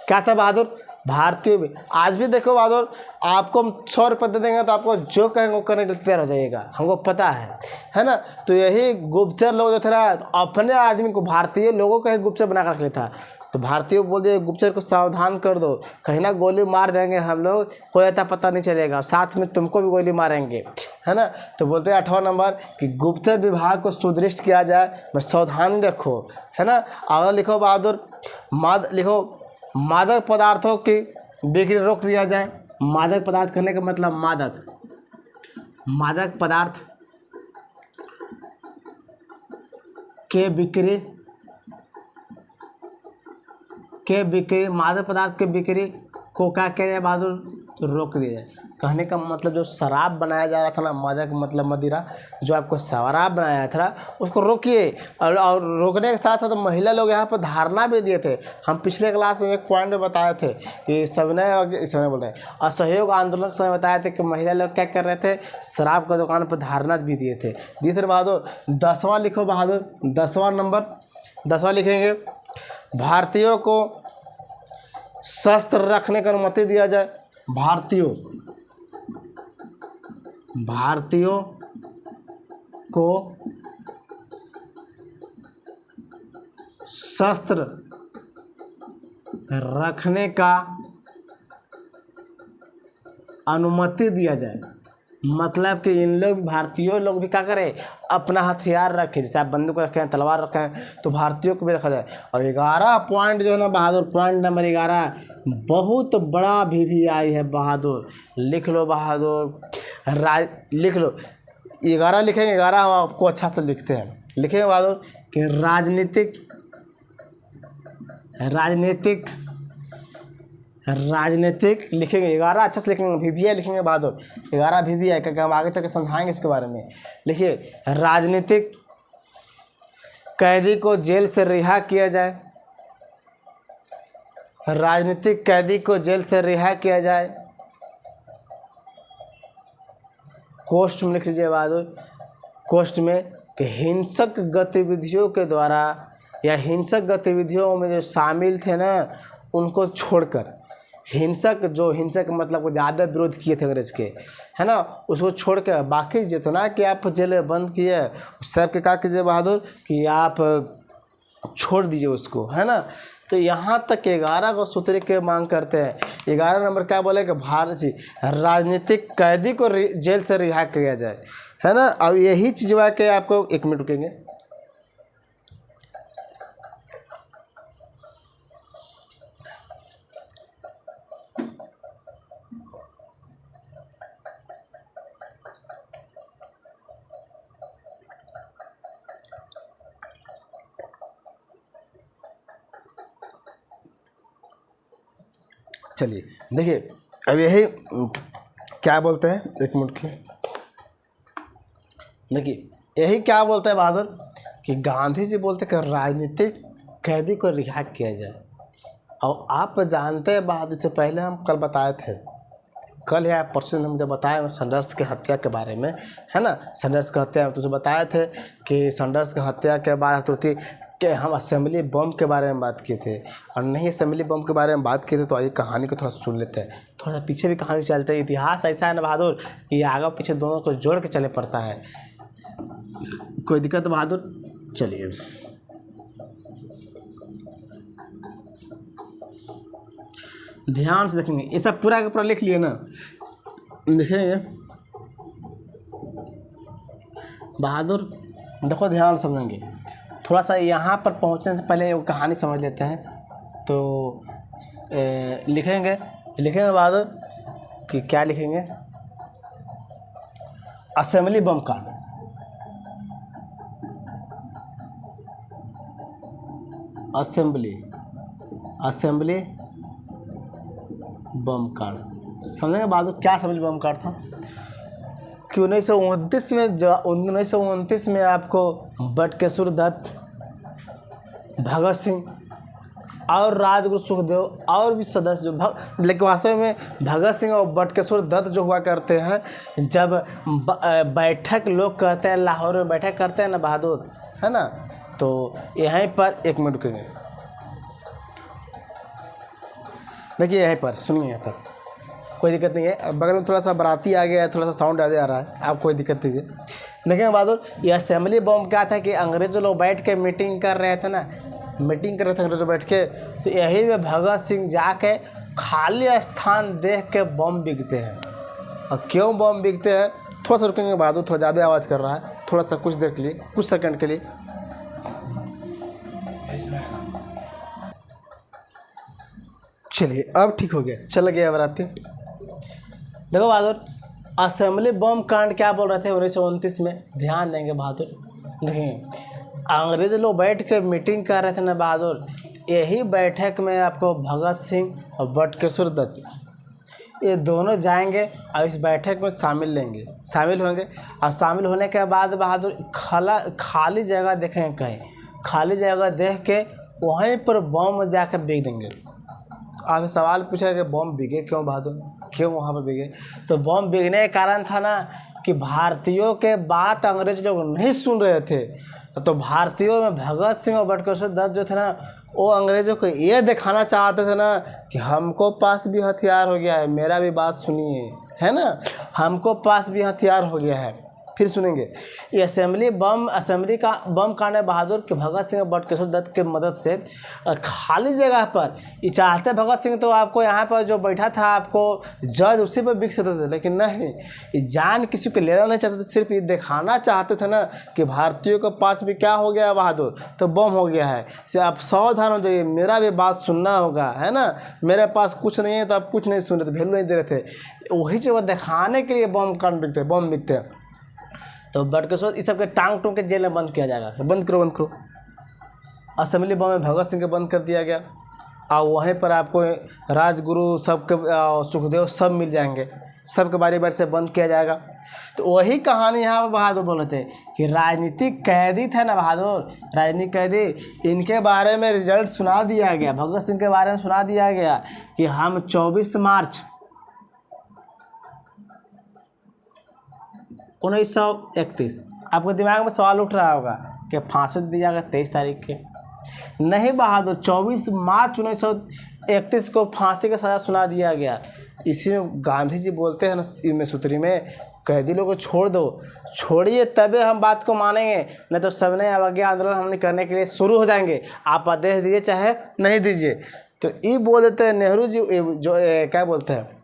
[SPEAKER 1] क्या था बहादुर? भारतीयों में। आज भी देखो बहादुर, आपको हम 100 रुपये दे देंगे तो आपको जो कहेंगे वो करने के लिए तैयार हो जाइएगा, हमको पता है ना। तो यही गुप्तचर लोग जो थे ना, अपने आदमी को, भारतीय लोगों को ही गुप्तचर बना कर रख लेता। तो भारतीय बोल दिए गुप्तचर को सावधान कर दो, कहीं ना गोली मार देंगे हम लोग, कोई अता पता नहीं चलेगा, साथ में तुमको भी गोली मारेंगे, है ना। तो बोलते हैं 8वां नंबर कि गुप्तचर विभाग को सुदृढ़ किया जाए, बस सावधानी रखो, है ना। अगला लिखो बहादुर, मादक पदार्थों की बिक्री रोक दिया जाए। मादक पदार्थ करने का मतलब मादक पदार्थ के बिक्री मादक पदार्थ के बिक्री को क्या किया जाए बहादुर? तो रोक दिया जाए। कहने का मतलब जो शराब बनाया जा रहा था ना, मादक मतलब मदिरा, जो आपको शराब बनाया था उसको रोकिए। और रोकने के साथ साथ महिला लोग यहाँ पर धारणा भी दिए थे। हम पिछले क्लास में एक पॉइंट में बताए थे कि सविनय बोल रहे हैं, असहयोग आंदोलन के समय बताए थे कि महिला लोग क्या कर रहे थे, शराब का दुकान पर धारणा भी दिए थे। दूसरे बहादुर 10वां लिखो बहादुर, 10वां नंबर, 10वां लिखेंगे भारतीयों को शस्त्र रखने की अनुमति दिया जाए। भारतीयों को शस्त्र रखने का अनुमति दिया जाए। मतलब कि इन लोग, भारतीय लोग भी क्या करें, अपना हथियार रखें। जैसे आप बंदूक रखें, तलवार रखें, तो भारतीयों को भी रखा जाए। और 11 पॉइंट जो है ना बहादुर, पॉइंट नंबर 11 बहुत बड़ा VVI है बहादुर, लिख लो बहादुर, लिख लो। 11 लिखेंगे, 11 हम आपको अच्छा से लिखते हैं। लिखेंगे बहादुर कि राजनीतिक लिखेंगे, 11 अच्छा से लिखेंगे। VVI लिखेंगे बहादुर, 11 VVI, क्योंकि हम आगे चल के समझाएंगे इसके बारे में। लिखिए, राजनीतिक कैदी को जेल से रिहा किया जाए। राजनीतिक कैदी को जेल से रिहा किया जाए। कोष्ठ में लिख लीजिए बहादुर, कोष्ठ में कि हिंसक गतिविधियों के द्वारा या हिंसक गतिविधियों में जो शामिल थे ना, उनको छोड़कर, हिंसक मतलब ज़्यादा विरोध किए थे अंग्रेज के, है ना, उसको छोड़ के बाकी जितना कि आप जेल में बंद किए सब के क्या कीजिए बहादुर कि आप छोड़ दीजिए उसको, है ना। तो यहाँ तक 11 को सूत्र के मांग करते हैं। 11 नंबर क्या बोले कि भारत राजनीतिक कैदी को जेल से रिहा किया जाए, है ना। अब यही चीज़ के आपको 1 मिनट रुकेंगे। चलिए देखिए, अब यही क्या बोलते हैं, 1 मिनट की, देखिए यही क्या बोलते हैं बहादुर कि गांधी जी बोलते कि राजनीतिक कैदी को रिहा किया जाए। और आप जानते हैं बहादुर, से पहले हम कल बताए थे, कल या परसों हम जब बताए सैंडर्स की हत्या के बारे में, है ना, सैंडर्स की हत्या तो बताए थे कि सैंडर्स की हत्या के बाद तुरंत कि हम असेंबली बम के बारे में बात किए थे, और नहीं असेंबली बम के बारे में बात किए थे। तो आइए कहानी को थोड़ा सुन लेते हैं, थोड़ा सा पीछे भी कहानी चलते हैं। इतिहास ऐसा है ना बहादुर कि आगे पीछे दोनों को जोड़ के चले पड़ता है, कोई दिक्कत बहादुर। चलिए ध्यान से देखेंगे, ये सब पूरा का पूरा लिख लिए ना, देखेंगे बहादुर, देखो ध्यान समझेंगे। थोड़ा सा यहाँ पर पहुँचने से पहले वो कहानी समझ लेते हैं। तो लिखेंगे बहादुर कि क्या लिखेंगे, असेंबली बम कांड, असेंबली बम कांड। समझेंगे बहादुर क्या असेंबली बम कांड था कि 1929 में आपको बटुकेश्वर दत्त, भगत सिंह और राजगुरु सुखदेव और भी सदस्य लेकिन वास्तव में भगत सिंह और बटुकेश्वर दत्त जो हुआ करते हैं, जब बैठक लोग कहते हैं लाहौर में बैठक करते हैं ना बहादुर, है ना। तो यहीं पर 1 मिनट रुकेंगे, देखिए यहीं पर सुनिए, यहाँ पर कोई दिक्कत नहीं है। बगल में थोड़ा सा बाराती आ गया है, थोड़ा सा साउंड आ रहा है, आप कोई दिक्कत नहीं है। देखिए बहादुर, ये असेंबली बम क्या था कि अंग्रेज लोग बैठ के मीटिंग कर रहे थे ना, अंग्रेज बैठ के, तो यही में भगत सिंह जाके खाली स्थान देख के बम बिकते हैं। और क्यों बम बिकते हैं, थोड़ा सा रुकेंगे बहादुर, थोड़ा ज़्यादा आवाज़ कर रहा है, थोड़ा सा कुछ देख लिए, कुछ सेकंड के लिए। चलिए अब ठीक हो गया, चल गया बाराती। देखो बहादुर, असेंबली बम कांड क्या बोल रहे थे 1929 में, ध्यान देंगे बहादुर। देखिए अंग्रेज लोग बैठ के मीटिंग कर रहे थे ना बहादुर, यही बैठक में आपको भगत सिंह और बटुकेश्वर दत्त ये दोनों जाएंगे और इस बैठक में शामिल होंगे। और शामिल होने के बाद बहादुर खाली जगह देखेंगे, कहीं खाली जगह देख के वहीं पर बम जाकर बिक देंगे। आप सवाल पूछा कि बम बिके क्यों बहादुर, क्यों वहाँ पर बिके? तो बम बिकने का कारण था ना कि भारतीयों के बात अंग्रेज लोग नहीं सुन रहे थे। तो भारतीयों में भगत सिंह और बटुकेश्वर दत्त जो थे ना, वो अंग्रेजों को ये दिखाना चाहते थे ना कि हमको पास भी हथियार हो गया है, मेरा भी बात सुनिए, है ना, हमको पास भी हथियार हो गया है। फिर सुनेंगे ये असेंबली का बम कांड बहादुर के भगत सिंह और बटुकेश्वर दत्त के मदद से खाली जगह पर ये चाहते भगत सिंह तो आपको यहाँ पर जो बैठा था आपको जज उसी पर बिक सकते थे, लेकिन नहीं, ये जान किसी को लेना नहीं चाहते थे, सिर्फ ये दिखाना चाहते थे ना कि भारतीयों के पास भी क्या हो गया है बहादुर, तो बम हो गया है। से आप सावधान हो जाइए, मेरा भी बात सुनना होगा, है ना, मेरे पास कुछ नहीं है तो आप कुछ नहीं सुन रहे थे, वैल्यू नहीं दे रहे थे, वही चीज़ दिखाने के लिए बम बिकते हैं। तो बटुकेश्वर इस सब के टांग टूंग के जेल में बंद किया जाएगा, बंद करो। असेंबली बम में भगत सिंह के बंद कर दिया गया, और वहीं पर आपको राजगुरु सबके सुखदेव सब मिल जाएंगे, सबके बारी से बंद किया जाएगा। तो वही कहानी यहाँ पर बहादुर बोल रहे थे कि राजनीतिक कैदी थे ना बहादुर, राजनीतिक कैदी, इनके बारे में रिजल्ट सुना दिया गया, भगत सिंह के बारे में सुना दिया गया कि हम 24 मार्च 1931, आपको दिमाग में सवाल उठ रहा होगा कि फांसी दी जाएगा 23 तारीख के, नहीं बहादुर, 24 मार्च 31 को फांसी का सज़ा सुना दिया गया। इसी में गांधी जी बोलते हैं ना इनमें सूत्री में, कैदी लोगों को छोड़ दो, छोड़िए तभी हम बात को मानेंगे, नहीं तो सबने अवज्ञा आंदोलन हमने करने के लिए शुरू हो जाएंगे, आप आदेश दीजिए चाहे नहीं दीजिए। तो ये बोल देते हैं नेहरू जी, जो क्या बोलते हैं,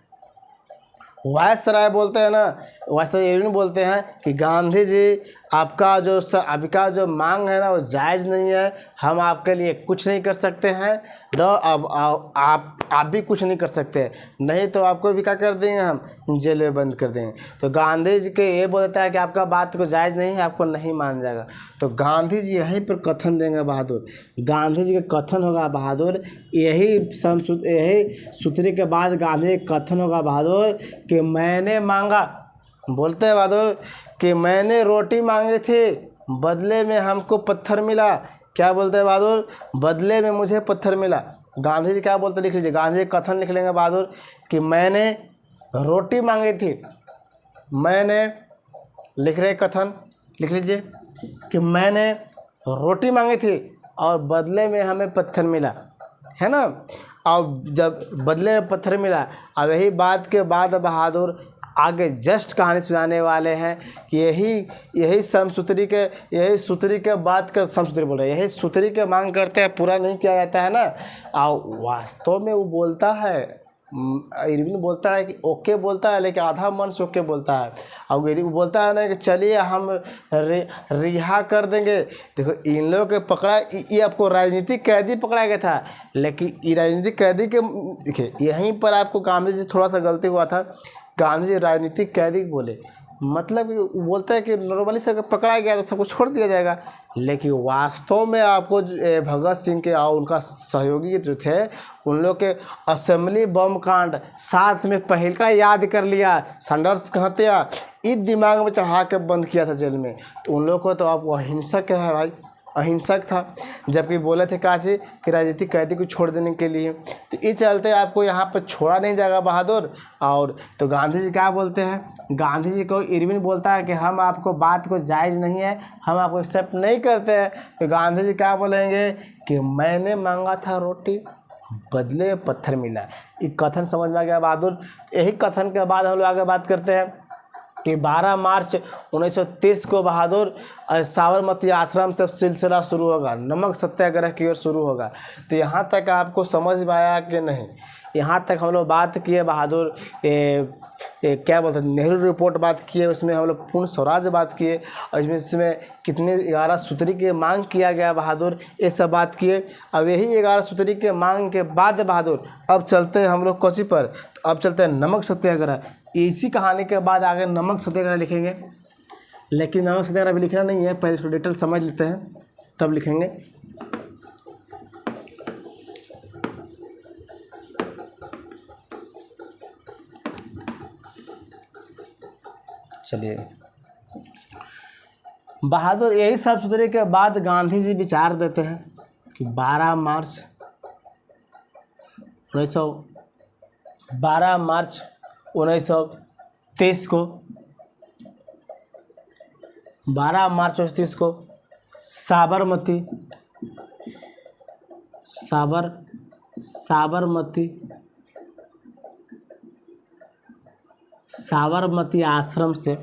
[SPEAKER 1] वायसराय बोलते हैं ना, वायसराय ये नहीं बोलते हैं कि गांधी जी आपका जो मांग है ना वो जायज़ नहीं है, हम आपके लिए कुछ नहीं कर सकते हैं, तो अब आप भी कुछ नहीं कर सकते, नहीं तो आपको भी क्या कर देंगे, हम जेल में बंद कर देंगे। तो गांधी जी के ये बोलता है कि आपका बात को जायज़ नहीं है, आपको नहीं मान जाएगा। तो गांधी जी यहीं पर कथन देंगे बहादुर, गांधी जी का कथन होगा बहादुर, यही सूत्री के बाद गांधी का कथन होगा बहादुर कि मैंने मांगा, बोलते हैं बहादुर कि मैंने रोटी मांगी थी, बदले में हमको पत्थर मिला। क्या बोलते हैं बहादुर, बदले में मुझे पत्थर मिला। गांधी जी क्या बोलते, लिख लीजिए, गांधी जी कथन लिख लेंगे बहादुर कि मैंने रोटी मांगी थी, मैंने, लिख रहे कथन, लिख लीजिए कि मैंने रोटी मांगी थी और बदले में हमें पत्थर मिला, है ना। और जब बदले में पत्थर मिला, अब यही बात के बाद बहादुर आगे जस्ट कहानी सुनाने वाले हैं कि यही सूत्री के बाद का समसूत्री बोल रहे हैं, यही सूत्री के मांग करते हैं, पूरा नहीं किया जाता है ना। और वास्तव में वो बोलता है, इरविन बोलता है कि ओके बोलता है, लेकिन आधा मन से ओके बोलता है। और वो बोलता है ना कि चलिए हम रिहा कर देंगे। देखो इन लोगों के पकड़ा, ये आपको राजनीतिक कैदी पकड़ा गया था, लेकिन ये राजनीतिक कैदी के, देखिए यहीं पर आपको गांधी जी थोड़ा सा गलती हुआ था, गांधी जी राजनीतिक कैदी बोले, मतलब कि बोलता है कि नॉर्मली से पकड़ा गया तो सबको छोड़ दिया जाएगा, लेकिन वास्तव में आपको भगत सिंह के और उनका सहयोगी जो थे, उन लोग के असेंबली बम कांड साथ में पहल का याद कर लिया, संघर्ष हत्या, इस दिमाग में चढ़ा के बंद किया था जेल में। तो उन लोग को तो आप अहिंसक है भाई, अहिंसक था, जबकि बोले थे काशी कि राजनीतिक कैदी को छोड़ देने के लिए। तो इस चलते आपको यहाँ पर छोड़ा नहीं जाएगा बहादुर। और तो गांधी जी क्या बोलते हैं, गांधी जी को इरविन बोलता है कि हम आपको बात को जायज़ नहीं है, हम आपको एक्सेप्ट नहीं करते हैं। तो गांधी जी क्या बोलेंगे कि मैंने मांगा था रोटी, बदले में पत्थर मिला। ये कथन समझ में आ गया बहादुर। यही कथन के बाद हम लोग आगे बात करते हैं कि 12 मार्च 1930 को बहादुर साबरमती आश्रम से सिलसिला शुरू होगा, नमक सत्याग्रह की ओर शुरू होगा। तो यहाँ तक आपको समझ में आया कि नहीं? यहाँ तक हम लोग बात किए बहादुर, क्या बोलते हैं, नेहरू रिपोर्ट बात किए, उसमें हम लोग पूर्ण स्वराज्य बात किए, और इसमें कितने 11 सूत्री की मांग किया गया बहादुर, ये सब बात किए। अब यही 11 सूत्री के मांग के बाद बहादुर अब चलते हैं हम लोग कोची पर, अब चलते हैं नमक सत्याग्रह। इसी कहानी के बाद आगे नमक सत्याग्रह लिखेंगे, लेकिन नमक सत्याग्रह भी लिखना नहीं है, पहले इसको डिटेल समझ लेते हैं तब लिखेंगे। चलिए बहादुर यही सब सूत्री के बाद गांधी जी विचार देते हैं कि 12 मार्च 1930 को 12 मार्च 1930 को साबरमती आश्रम से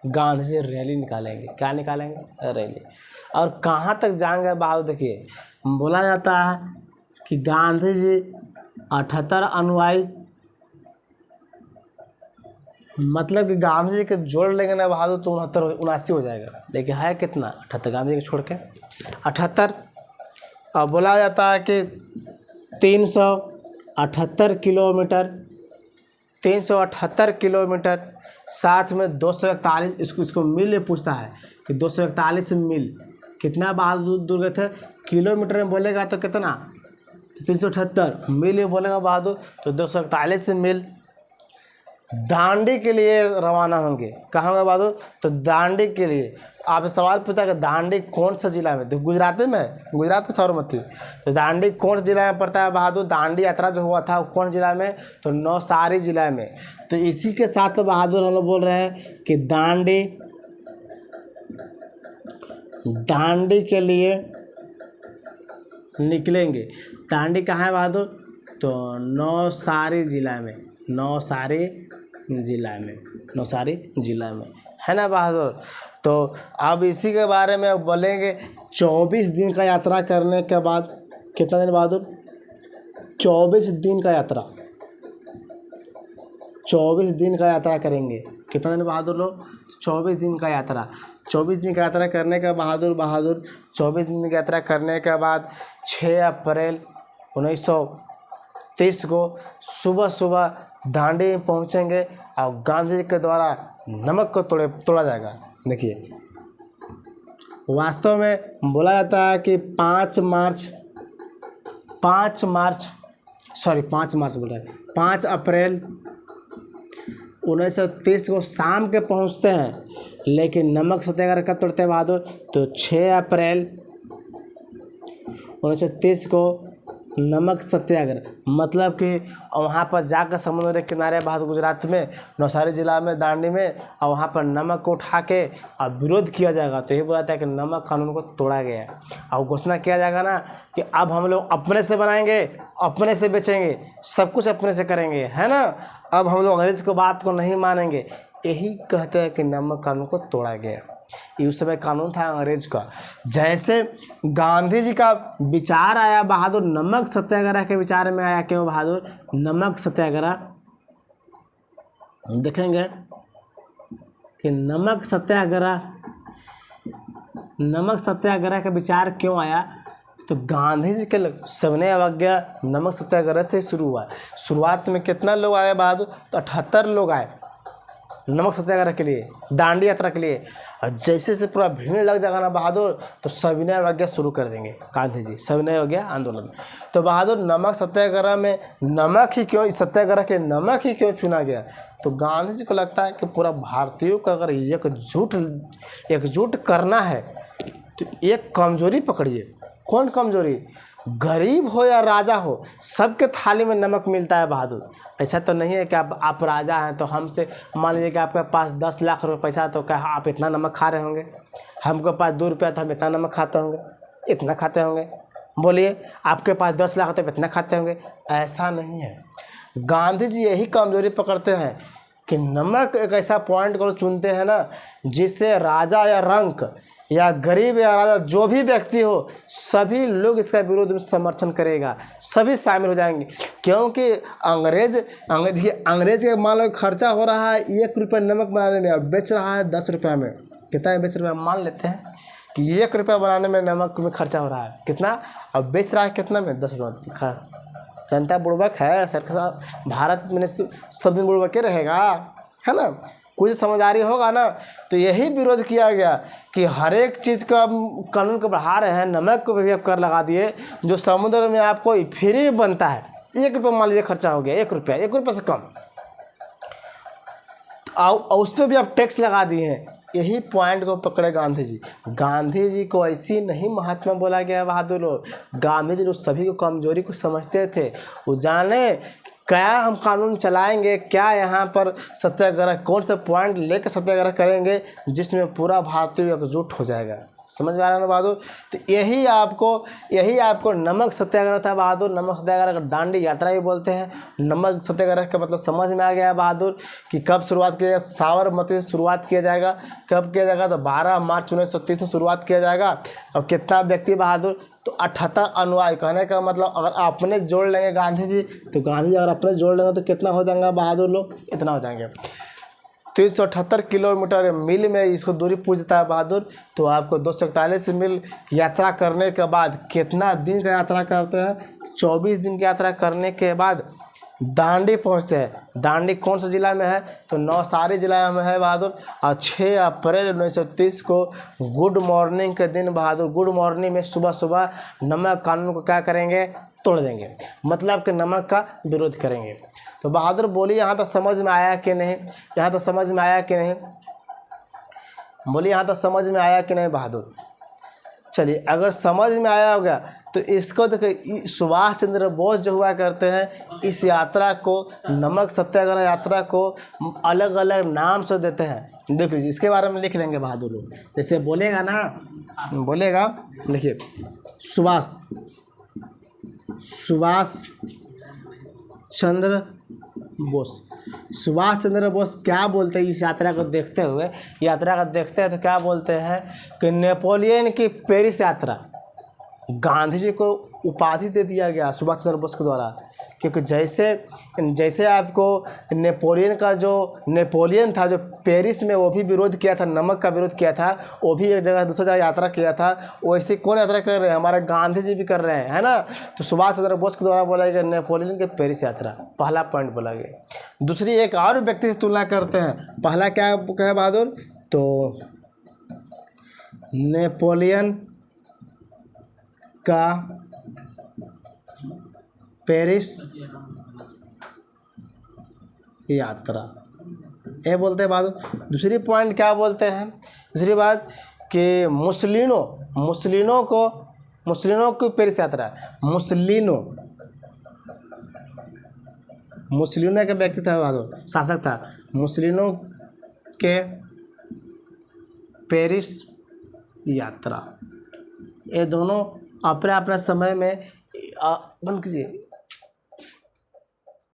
[SPEAKER 1] गांधी जी रैली निकालेंगे। क्या निकालेंगे? रैली। और कहाँ तक जाएंगे बहादुर? देखिए बोला जाता है कि गांधी जी 78 अनुयायी, मतलब कि गांधी जी के जोड़ लेंगे ना बहादुर तो 69 हो जाएगा, लेकिन है कितना? 78, गांधी जी को छोड़ के 78। और बोला जाता है कि 378 किलोमीटर, साथ में 241, इसको मील में पूछता है कि 241 मील कितना बहादुर दूर गए थे? किलोमीटर में बोलेगा तो कितना? 378। मील में बोलेगा बहादुर तो 241 मील दांडी के लिए रवाना होंगे। कहाँ होंगे बहादुर? तो दांडी के लिए। आप सवाल पूछा कि दांडी कौन सा जिला में? तो गुजरात में है, गुजरात में साबरमती। तो दांडी कौन जिला में पड़ता है बहादुर? दांडी यात्रा जो हुआ था वो कौन जिला में? तो नवसारी जिला में। तो इसी के साथ बहादुर हम लोग बोल रहे हैं कि दांडी के लिए निकलेंगे। दांडी कहाँ है बहादुर? तो नवसारी जिला में, नवसारी जिला में, है ना बहादुर। तो अब इसी के बारे में बोलेंगे। 24 दिन का यात्रा करने के बाद, कितना दिन बहादुर, 24 दिन का यात्रा, 24 दिन का यात्रा करेंगे। कितना दिन बहादुर लोग, 24 दिन का यात्रा। 24 दिन का यात्रा करने का बहादुर 24 दिन की यात्रा करने के बाद 6 अप्रैल 1930 को सुबह सुबह दांडी में पहुंचेंगे और गांधी जी के द्वारा नमक को तोड़ा जाएगा। देखिए, वास्तव में बोला जाता है कि 5 अप्रैल 1930 को शाम के पहुंचते हैं, लेकिन नमक सत्याग्रह कब तोड़ते हैं बहादुर, तो 6 अप्रैल 1930 को नमक सत्याग्रह, मतलब कि वहाँ पर जाकर समुद्र के किनारे बहादुर, गुजरात में नवसारी जिला में दांडी में, और वहाँ पर नमक को उठा के और विरोध किया जाएगा। तो ये बोला जाता है कि नमक कानून को तोड़ा गया है, और घोषणा किया जाएगा ना कि अब हम लोग अपने से बनाएंगे, अपने से बेचेंगे, सब कुछ अपने से करेंगे, है ना। अब हम लोग अंग्रेज की बात को नहीं मानेंगे, यही कहते हैं कि नमक कानून को तोड़ा गया। ये उस समय कानून था अंग्रेज का। जैसे गांधी जी का विचार आया बहादुर, नमक सत्याग्रह के विचार में आया। क्यों बहादुर, नमक सत्याग्रह, देखेंगे कि नमक सत्याग्रह का विचार क्यों आया। तो गांधी जी के सविनय अवज्ञा नमक सत्याग्रह से शुरू हुआ। शुरुआत में कितना लोग आए बहादुर, तो 78 लोग आए नमक सत्याग्रह के लिए, दांडी यात्रा के लिए। और जैसे से पूरा भीड़ लग जाएगा ना बहादुर, तो सविनय अवज्ञा शुरू कर देंगे गांधी जी, सविनय अवज्ञा आंदोलन। तो बहादुर नमक सत्याग्रह में नमक ही क्यों, सत्याग्रह के नमक ही क्यों चुना गया, तो गांधी जी को लगता है कि पूरा भारतीयों को अगर एकजुट करना है तो एक कमजोरी पकड़िए। कौन कमजोरी, गरीब हो या राजा हो, सबके थाली में नमक मिलता है बहादुर। ऐसा तो नहीं है कि आप राजा हैं तो हमसे, मान लीजिए कि आपके पास 10 लाख रुपये पैसा, तो क्या आप इतना नमक खा रहे होंगे, हमके पास 2 रुपया तो हम इतना नमक खाते होंगे, इतना खाते होंगे। बोलिए, आपके पास 10 लाख तो इतना खाते होंगे। ऐसा नहीं है। गांधी जी यही कमजोरी पकड़ते हैं कि नमक एक ऐसा पॉइंट को चुनते हैं ना, जिससे राजा या रंक या गरीब या राजा जो भी व्यक्ति हो, सभी लोग इसका विरोध में समर्थन करेगा, सभी शामिल हो जाएंगे। क्योंकि अंग्रेज के मान लो खर्चा हो रहा है 1 रुपये नमक बनाने में, अब बेच रहा है 10 रुपये में। कितना बेच रहा है, मान लेते हैं कि 1 रुपया बनाने में नमक में खर्चा हो रहा है, कितना, अब बेच रहा है कितना में, 10 रुपये। जनता बुड़बक है, सरकार भारत में सब दिन बुड़बक के रहेगा, है ना। कुछ समझदारी होगा ना। तो यही विरोध किया गया कि हर एक चीज़ का कानून को बढ़ा रहे हैं, नमक को भी आप कर लगा दिए, जो समुद्र में आपको फ्री में बनता है। 1 रुपये मान लीजिए खर्चा हो गया, 1 रुपये से कम, और उस पर भी आप टैक्स लगा दिए हैं। यही पॉइंट को पकड़े गांधी जी। गांधी जी को ऐसी नहीं महात्मा बोला गया बहादुर लोग। गांधी जी जो सभी को कमजोरी को समझते थे, वो जाने क्या हम कानून चलाएंगे, क्या यहाँ पर सत्याग्रह, कौन सा पॉइंट लेकर सत्याग्रह करेंगे जिसमें पूरा भारतीय एकजुट हो जाएगा। समझ में आ रहा है ना बहादुर। तो यही आपको नमक सत्याग्रह था बहादुर। नमक सत्याग्रह का दांडी यात्रा भी बोलते हैं। नमक सत्याग्रह का मतलब समझ में आ गया बहादुर कि कब शुरुआत किया जाएगा। साबरमती से शुरुआत किया जाएगा। कब किया जाएगा, तो 12 मार्च 1930 से शुरुआत किया जाएगा। और कितना व्यक्ति बहादुर, तो 78 अनुयायी। कहने का मतलब अगर अपने जोड़ लेंगे गांधी जी, तो गांधी जी अगर अपने जोड़ लेंगे तो कितना हो जाएगा बहादुर लोग, इतना हो जाएंगे। 378 किलोमीटर मील में इसको दूरी पूछता है बहादुर। तो आपको 241 मील यात्रा करने के बाद कितना दिन का यात्रा करते हैं, 24 दिन की यात्रा करने के बाद दांडी पहुंचते हैं। दांडी कौन सा जिला में है, तो नवसारी जिला में है बहादुर। और 6 अप्रैल 1930 को गुड मॉर्निंग के दिन बहादुर, गुड मॉर्निंग में सुबह सुबह नमक कानून को क्या करेंगे, तोड़ देंगे। मतलब कि नमक का विरोध करेंगे। तो बहादुर बोलिए यहाँ तक समझ में आया कि नहीं, यहाँ तक समझ में आया कि नहीं, बोलिए यहाँ तक समझ में आया कि नहीं बहादुर। चलिए, अगर समझ में आया होगा तो इसको देखिए, सुभाष चंद्र बोस जो हुआ करते हैं, इस यात्रा को, नमक सत्याग्रह यात्रा को अलग अलग नाम से देते हैं। देख लीजिए, इसके बारे में लिख लेंगे बहादुर लोग। जैसे बोलेगा ना, देखिए, सुभाष चंद्र बोस। सुभाष चंद्र बोस क्या बोलते हैं इस यात्रा को देखते हुए, यात्रा को देखते हैं तो क्या बोलते हैं कि नेपोलियन की पेरिस यात्रा गांधी जी को उपाधि दे दिया गया सुभाष चंद्र बोस के द्वारा, क्योंकि जैसे आपको नेपोलियन था जो पेरिस में वो भी विरोध किया था, नमक का विरोध किया था, वो भी एक जगह दूसरी जगह यात्रा किया था, वैसे कौन यात्रा कर रहे हैं, हमारे गांधी जी भी कर रहे हैं, है ना। तो सुभाष चंद्र बोस के द्वारा बोला गया नेपोलियन की पेरिस यात्रा, पहला पॉइंट बोला गया। दूसरी एक और व्यक्ति से तुलना करते हैं, पहला क्या है बहादुर, तो नेपोलियन का पेरिस यात्रा, ये बोलते हैं बहादुर। दूसरी पॉइंट क्या बोलते हैं, दूसरी बात कि मुस्लिनों की पेरिस यात्रा, मुस्लिनों का व्यक्ति था बहादुर, शासक था, मुस्लिनों के पेरिस यात्रा, ये दोनों अपने अपने समय में बंद कीजिए,